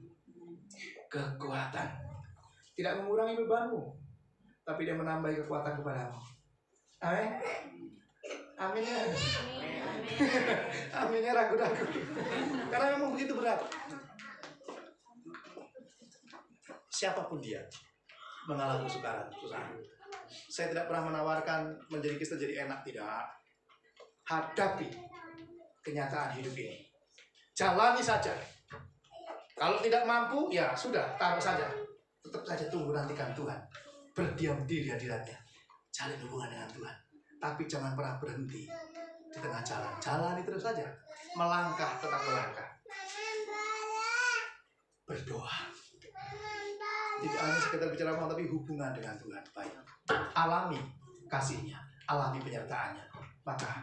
Kekuatan tidak mengurangi bebanmu, tapi Dia menambah kekuatan kepadamu. Amin. Amin ya. Aminnya ragu-ragu. Karena memang begitu berat. Siapapun dia mengalami kesukaran, susah. Saya tidak pernah menawarkan menjadi Kristen jadi enak, tidak. Hadapi kenyataan hidup ini. Jalani saja. Kalau tidak mampu, ya sudah, taruh saja. Tetap saja tunggu nantikan Tuhan. Berdiam diri hadiratnya. Jalin hubungan dengan Tuhan. Tapi jangan pernah berhenti di tengah jalan. Jalani terus saja. Melangkah, tetap melangkah. Berdoa. Tidak hanya sekedar bicara ngomong, tapi hubungan dengan Tuhan. Baik. Alami kasih-Nya. Alami penyertaannya. Maka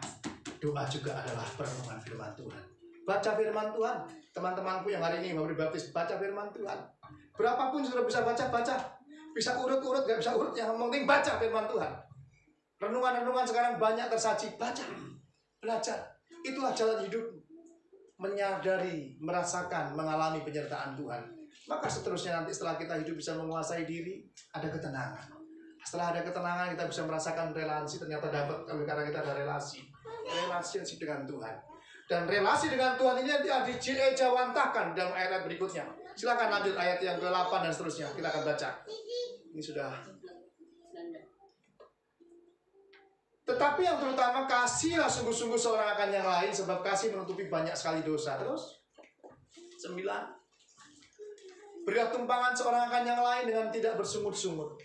doa juga adalah perenungan firman Tuhan. Baca firman Tuhan. Teman-temanku yang hari ini mau dibaptis, baca firman Tuhan. Berapapun sudah bisa baca, baca. Bisa urut-urut, gak bisa urut, yang penting baca firman Tuhan. Renungan-renungan sekarang banyak tersaji. Baca, belajar. Itulah jalan hidup. Menyadari, merasakan, mengalami penyertaan Tuhan. Maka seterusnya nanti setelah kita hidup bisa menguasai diri, ada ketenangan. Setelah ada ketenangan kita bisa merasakan relasi. Ternyata dapat karena kita ada relasi dengan Tuhan. Dan relasi dengan Tuhan ini dijawantahkan dalam ayat berikutnya. Silakan lanjut ayat yang ke-8 dan seterusnya. Kita akan baca. Ini sudah. Tetapi yang terutama kasihlah sungguh-sungguh seorang akan yang lain, sebab kasih menutupi banyak sekali dosa. Terus 9. Berilah tumpangan seorang akan yang lain dengan tidak bersungut-sungut.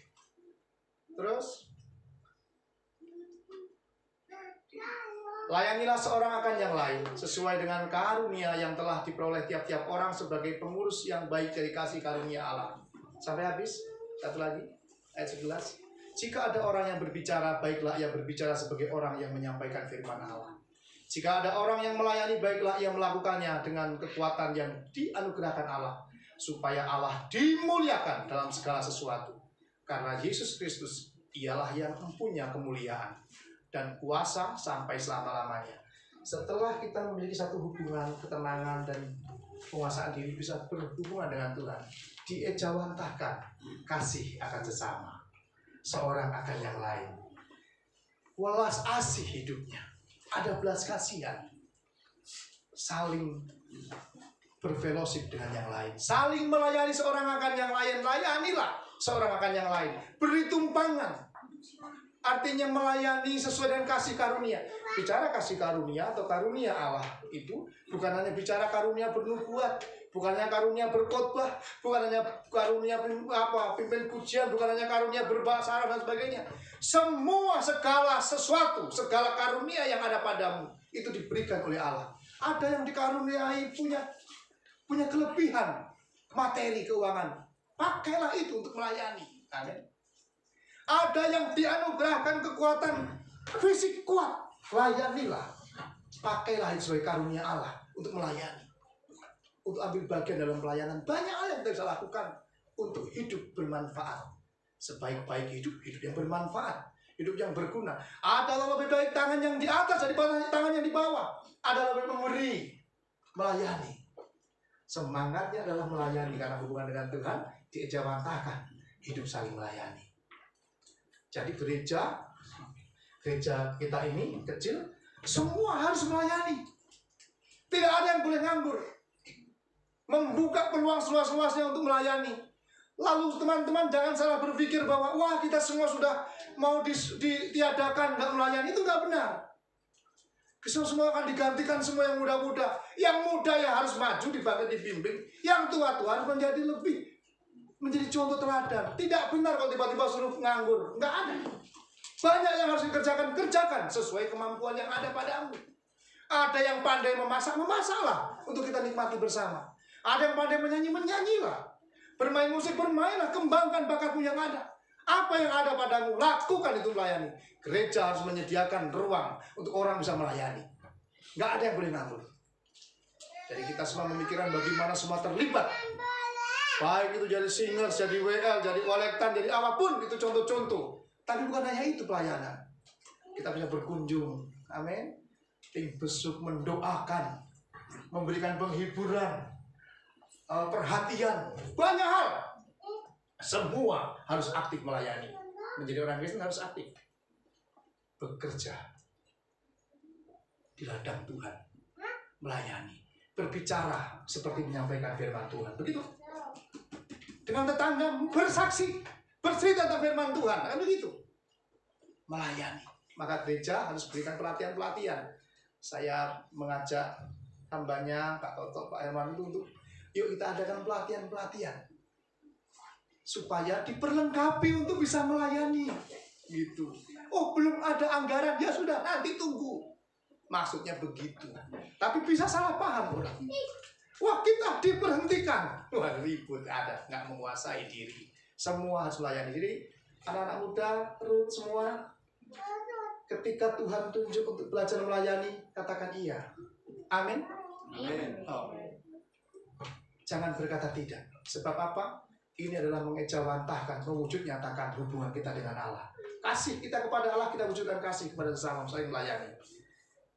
Terus layanilah seorang akan yang lain sesuai dengan karunia yang telah diperoleh tiap-tiap orang sebagai pengurus yang baik dari kasih karunia Allah. Sampai habis. Satu lagi ayat 11. Jika ada orang yang berbicara, baiklah ia berbicara sebagai orang yang menyampaikan firman Allah. Jika ada orang yang melayani, baiklah ia melakukannya dengan kekuatan yang dianugerahkan Allah, supaya Allah dimuliakan dalam segala sesuatu. Karena Yesus Kristus ialah yang mempunyai kemuliaan dan kuasa sampai selama-lamanya. Setelah kita memiliki satu hubungan, ketenangan, dan penguasaan diri bisa berhubungan dengan Tuhan, diejawantahkan kasih akan sesama, seorang akan yang lain. Welas asih hidupnya, ada belas kasihan, saling berfellowship dengan yang lain, saling melayani seorang akan yang lain. Layanilah seorang akan yang lain, beri tumpangan. Artinya melayani sesuai dengan kasih karunia. Bicara kasih karunia atau karunia Allah itu bukan hanya bicara karunia bernubuat, bukan hanya karunia berkhotbah, bukan hanya karunia pimpin pujian, bukan hanya karunia berbahasa Arab dan sebagainya. Semua segala sesuatu, segala karunia yang ada padamu itu diberikan oleh Allah. Ada yang dikaruniai punya kelebihan materi keuangan, pakailah itu untuk melayani. Amin. Ada yang dianugerahkan kekuatan fisik kuat, layanilah. Pakailah itu sebagai karunia Allah untuk melayani, untuk ambil bagian dalam pelayanan. Banyak hal yang kita bisa lakukan untuk hidup bermanfaat. Sebaik-baik hidup yang bermanfaat, hidup yang berguna. Ada lebih baik tangan yang di atas daripada tangan yang di bawah. Ada lebih memberi, melayani. Semangatnya adalah melayani, karena hubungan dengan Tuhan diejawantahkan hidup saling melayani. Jadi gereja kita ini kecil, semua harus melayani. Tidak ada yang boleh nganggur. Membuka peluang seluas-luasnya untuk melayani. Lalu teman-teman jangan salah berpikir bahwa wah kita semua sudah mau ditiadakan, nggak melayani. Itu nggak benar. Semua akan digantikan semua yang muda-muda. Yang muda ya harus maju, dibimbing. Yang tua-tua harus menjadi contoh teladan. Tidak benar kalau tiba-tiba suruh nganggur. Nggak ada. Banyak yang harus dikerjakan, kerjakan sesuai kemampuan yang ada padamu. Ada yang pandai memasak, memasaklah untuk kita nikmati bersama. Ada yang pandai menyanyi, menyanyilah. Bermain musik, bermainlah, kembangkan bakatmu yang ada. Apa yang ada padamu, lakukan itu melayani. Gereja harus menyediakan ruang untuk orang bisa melayani. Nggak ada yang boleh nganggur. Jadi kita semua memikirkan bagaimana semua terlibat. Baik itu jadi singers, jadi WL, jadi kolektan, jadi apapun, itu contoh-contoh. Tapi bukan hanya itu pelayanan. Kita bisa berkunjung, amin. Tim besuk, mendoakan, memberikan penghiburan, perhatian, banyak hal. Semua harus aktif melayani. Menjadi orang Kristen harus aktif. Bekerja di ladang Tuhan, melayani, berbicara seperti menyampaikan firman Tuhan. Begitu. Dengan tetangga bersaksi, bercerita tentang firman Tuhan, kan begitu. Melayani. Maka gereja harus berikan pelatihan-pelatihan. Saya mengajak hambanya, Pak Toto, Pak Herman itu untuk yuk kita adakan pelatihan-pelatihan supaya diperlengkapi untuk bisa melayani. Gitu. Oh, belum ada anggaran, ya sudah, nanti tunggu. Maksudnya begitu. Tapi bisa salah paham orang. Wah, kita diberhentikan. Wah, ribut ada, nggak menguasai diri. Semua harus melayani. Jadi anak-anak muda, Ruth semua, ketika Tuhan tunjuk untuk belajar melayani, katakan iya. Amin. Amin. Oh. Jangan berkata tidak. Sebab apa? Ini adalah mengejawantahkan, mewujud nyatakan hubungan kita dengan Allah. Kasih kita kepada Allah, kita wujudkan kasih kepada sesama, saling melayani.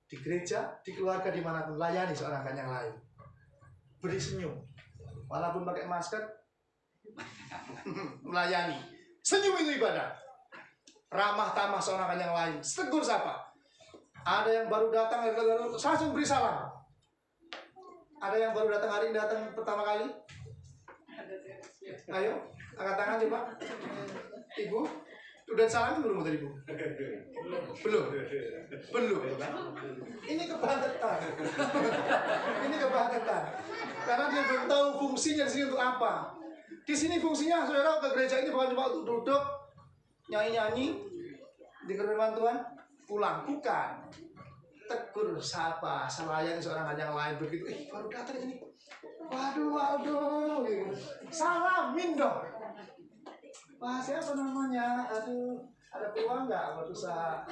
Di gereja, di keluarga, dimanapun, layani seorang akan yang lain. Beri senyum. Walaupun pakai masker, melayani. Senyum itu ibadah. Ramah tamah seorang akan yang lain. Tegur sapa. Ada yang baru datang, langsung beri salam. Ada yang baru datang hari ini, datang pertama kali? Ayo, angkat tangan coba. Ibu, udah salam belum tadi, Bu? Belum. Ini kebangetan. Ini kebangetan. Karena dia belum tahu fungsinya di sini untuk apa. Di sini fungsinya, saudara, ke gereja ini bukan cuma untuk duduk, nyanyi-nyanyi, dengar firman Tuhan, pulang. Bukan. Tegur, sapa, selayani seorang yang lain begitu. Baru datang ini. Waduh, gitu. Salamin dong. Wah, siapa namanya? Aduh, ada peluang nggak buat usaha?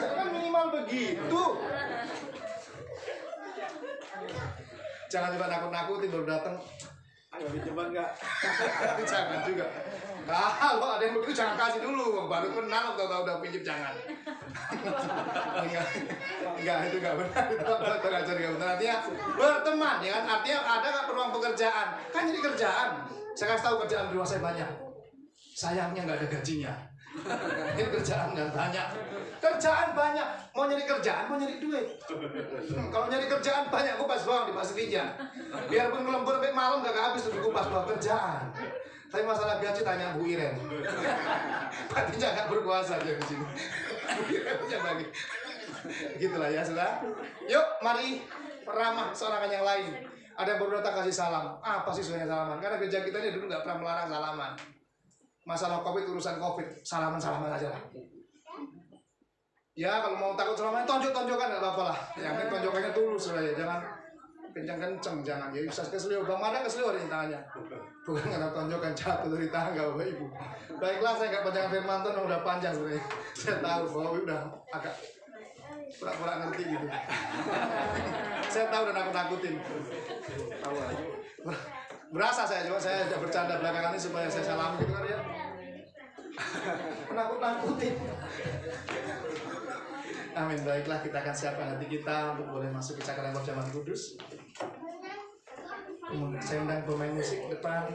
Kan minimal begitu. Jangan coba nakut-nakutin baru datang. Ayo dicoba nggak? Jangan juga. Kalau ada yang begitu jangan kasih dulu. Baru kenal atau udah pinjam jangan. Enggak, itu nggak benar. Itu nggak benar. Artinya berteman, ya kan? Artinya ada nggak peluang pekerjaan? Kan jadi kerjaan. Saya kasih tahu kerjaan di rumah saya banyak. Sayangnya nggak ada gajinya. Ini kerjaan nggak banyak. Kerjaan banyak. Mau nyari kerjaan, mau nyari duit. Kalau nyari kerjaan banyak, kupas bawang di pastinya. Biarpun ngelembur sampai malam nggak habis tuh kupas bawang kerjaan. Tapi masalah gaji tanya Bu Iren. Berarti jangan berkuasa dia di sini. Bu Iren punya bagi. Gitulah ya, sudah. Yuk, mari ramah seorang yang lain. Ada yang baru datang kasih salam. Apa sih sebenarnya salaman? Karena gereja kita ini dulu nggak pernah melarang salaman. Masalah COVID, urusan COVID, salaman-salaman aja lah. Ya, kalau mau takut salaman, tonjok-tonjokan nggak apa-apa lah. Yang penting tonjokannya tulus lah ya. Jangan kencang-kencang, jangan. Ya bisa keseliu. Bang Mada keseliu di tangannya. Bukan karena tonjokan jatuh dari tangga, Bapak Ibu. Baiklah, saya nggak panjang firman Tuhan, udah panjang sebenarnya. Saya tahu bahwa udah agak pura-pura ngerti gitu. Saya tahu udah nakut-nakutin. Tahu aja. Berasa saya sudah bercanda belakangan ini supaya saya salam gitu kan ya. Nakut-nakutin. Amin. Baiklah, kita akan siapkan hati kita untuk boleh masuk ke cakra perjamuan kudus. Saya undang pemain musik depan.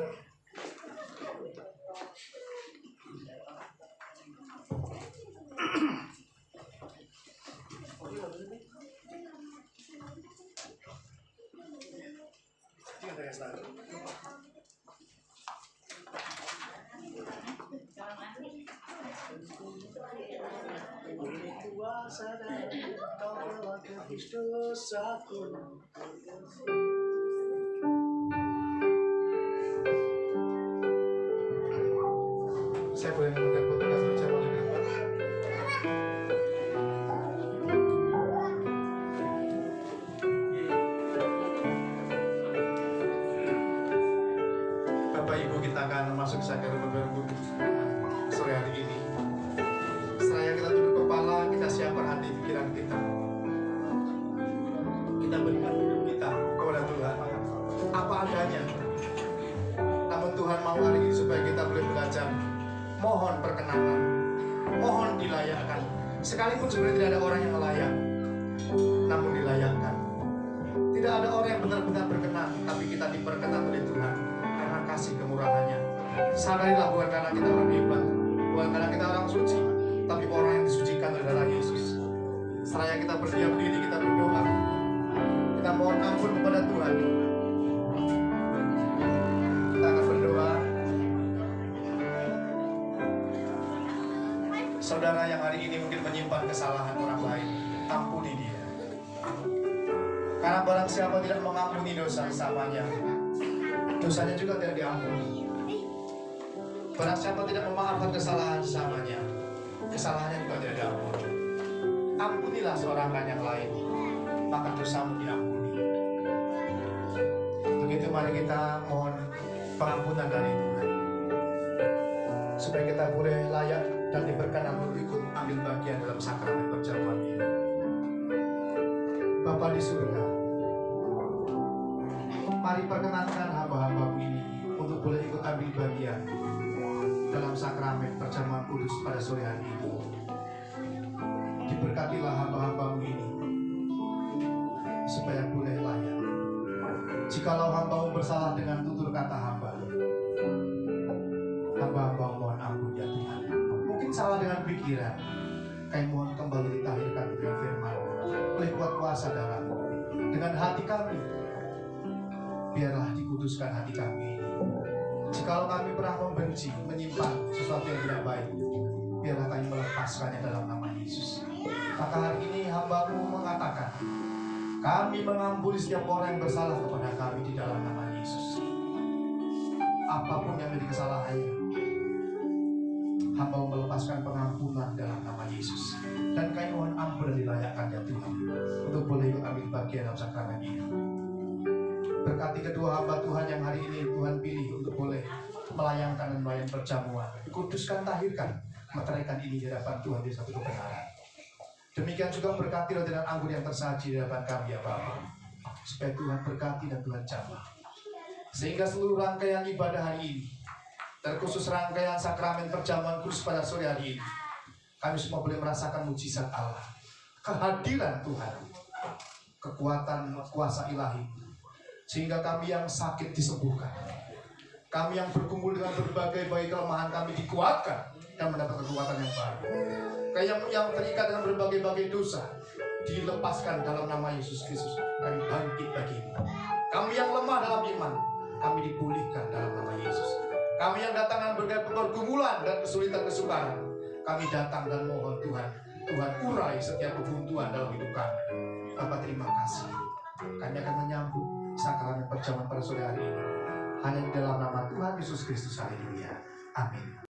Saya boleh mengundang petugas perjamuan juga, Pak? Bapak Ibu, kita akan masuk sakral berbaru sore hari ini. Seraya kita tunduk kepala, kita siapkan hati pikiran kita. Kita berikan hidup kita kepada Tuhan apa adanya. Namun Tuhan mau hari ini supaya kita boleh belajar. Mohon perkenanan, mohon dilayakkan. Sekalipun sebenarnya tidak ada orang yang layak, namun dilayakkan. Tidak ada orang yang benar-benar berkenan, tapi kita diperkenan oleh Tuhan karena kasih kemurahannya. Sadarilah, bukan karena kita orang hebat, bukan karena kita orang suci, tapi orang yang disucikan oleh darah Yesus. Seraya kita berdiam diri, kita berdoa, kita mohon ampun kepada Tuhan. Kita akan berdoa. Saudara yang hari ini mungkin menyimpan kesalahan orang lain, ampuni dia. Karena barang siapa tidak mengampuni dosa sesamanya, dosanya juga tidak diampuni. Barang siapa tidak memaafkan kesalahan sesamanya, kesalahannya juga tidak diampuni. Ampunilah seorang yang lain, maka dosamu diampuni. Begitu mari kita mohon pengampunan dari Tuhan, supaya kita boleh layak dan diberkenan untuk ikut ambil bagian dalam sakramen perjamuan ini. Bapa di surga, mari perkenankan hamba-hamba ini untuk untuk boleh ikut ambil bagian dalam sakramen perjamuan kudus pada sore hari ini. Diberkatilah hamba-hambamu ini supaya boleh layak. Jikalau hambamu bersalah dengan tutur kata hamba mohon ampun ya Tuhan. Mungkin salah dengan pikiran, kami mohon kembali ditahirkan dengan firman oleh kuat kuasa darah-Mu. Dengan hati kami, biarlah dikuduskan hati kami. Jikalau kami pernah membenci, menyimpan sesuatu yang tidak baik, biarlah kami melepaskannya dalam nama Yesus. Maka hari ini hamba-Mu mengatakan, kami mengampuni setiap orang yang bersalah kepada kami di dalam nama Yesus. Apapun yang menjadi kesalahannya, hamba melepaskan pengampunan dalam nama Yesus. Dan kami mohon ampun dan dilayakkan ya Tuhan untuk boleh ikut ambil bagian dalam sakramen ini. Berkati kedua hamba Tuhan yang hari ini Tuhan pilih untuk boleh melayangkan dan melayan perjamuan. Kuduskan, tahirkan, meteraikan ini di hadapan Tuhan di satu kebenaran. Demikian juga berkati dengan anggur yang tersaji di hadapan kami ya Bapa, supaya Tuhan berkati dan Tuhan jamah, sehingga seluruh rangkaian ibadah hari ini, terkhusus rangkaian sakramen perjamuan kudus pada sore hari ini, kami semua boleh merasakan mujizat Allah, kehadiran Tuhan, kekuatan kuasa ilahi, sehingga kami yang sakit disembuhkan, kami yang bergumul dengan berbagai kelemahan kami dikuatkan dan mendapat kekuatan yang baru. Yang terikat dengan berbagai dosa dilepaskan dalam nama Yesus Kristus. Kami bangkit bagimu. Kami yang lemah dalam iman, kami dipulihkan dalam nama Yesus. Kami yang datang dengan berbagai pergumulan dan kesulitan kesukaran, kami datang dan mohon Tuhan urai setiap kebuntuan dalam hidup kami. Bapak terima kasih. Kami akan menyambut sakramen perjamuan pada sore hari ini hanya di dalam nama Tuhan Yesus Kristus. Haleluya. Amin.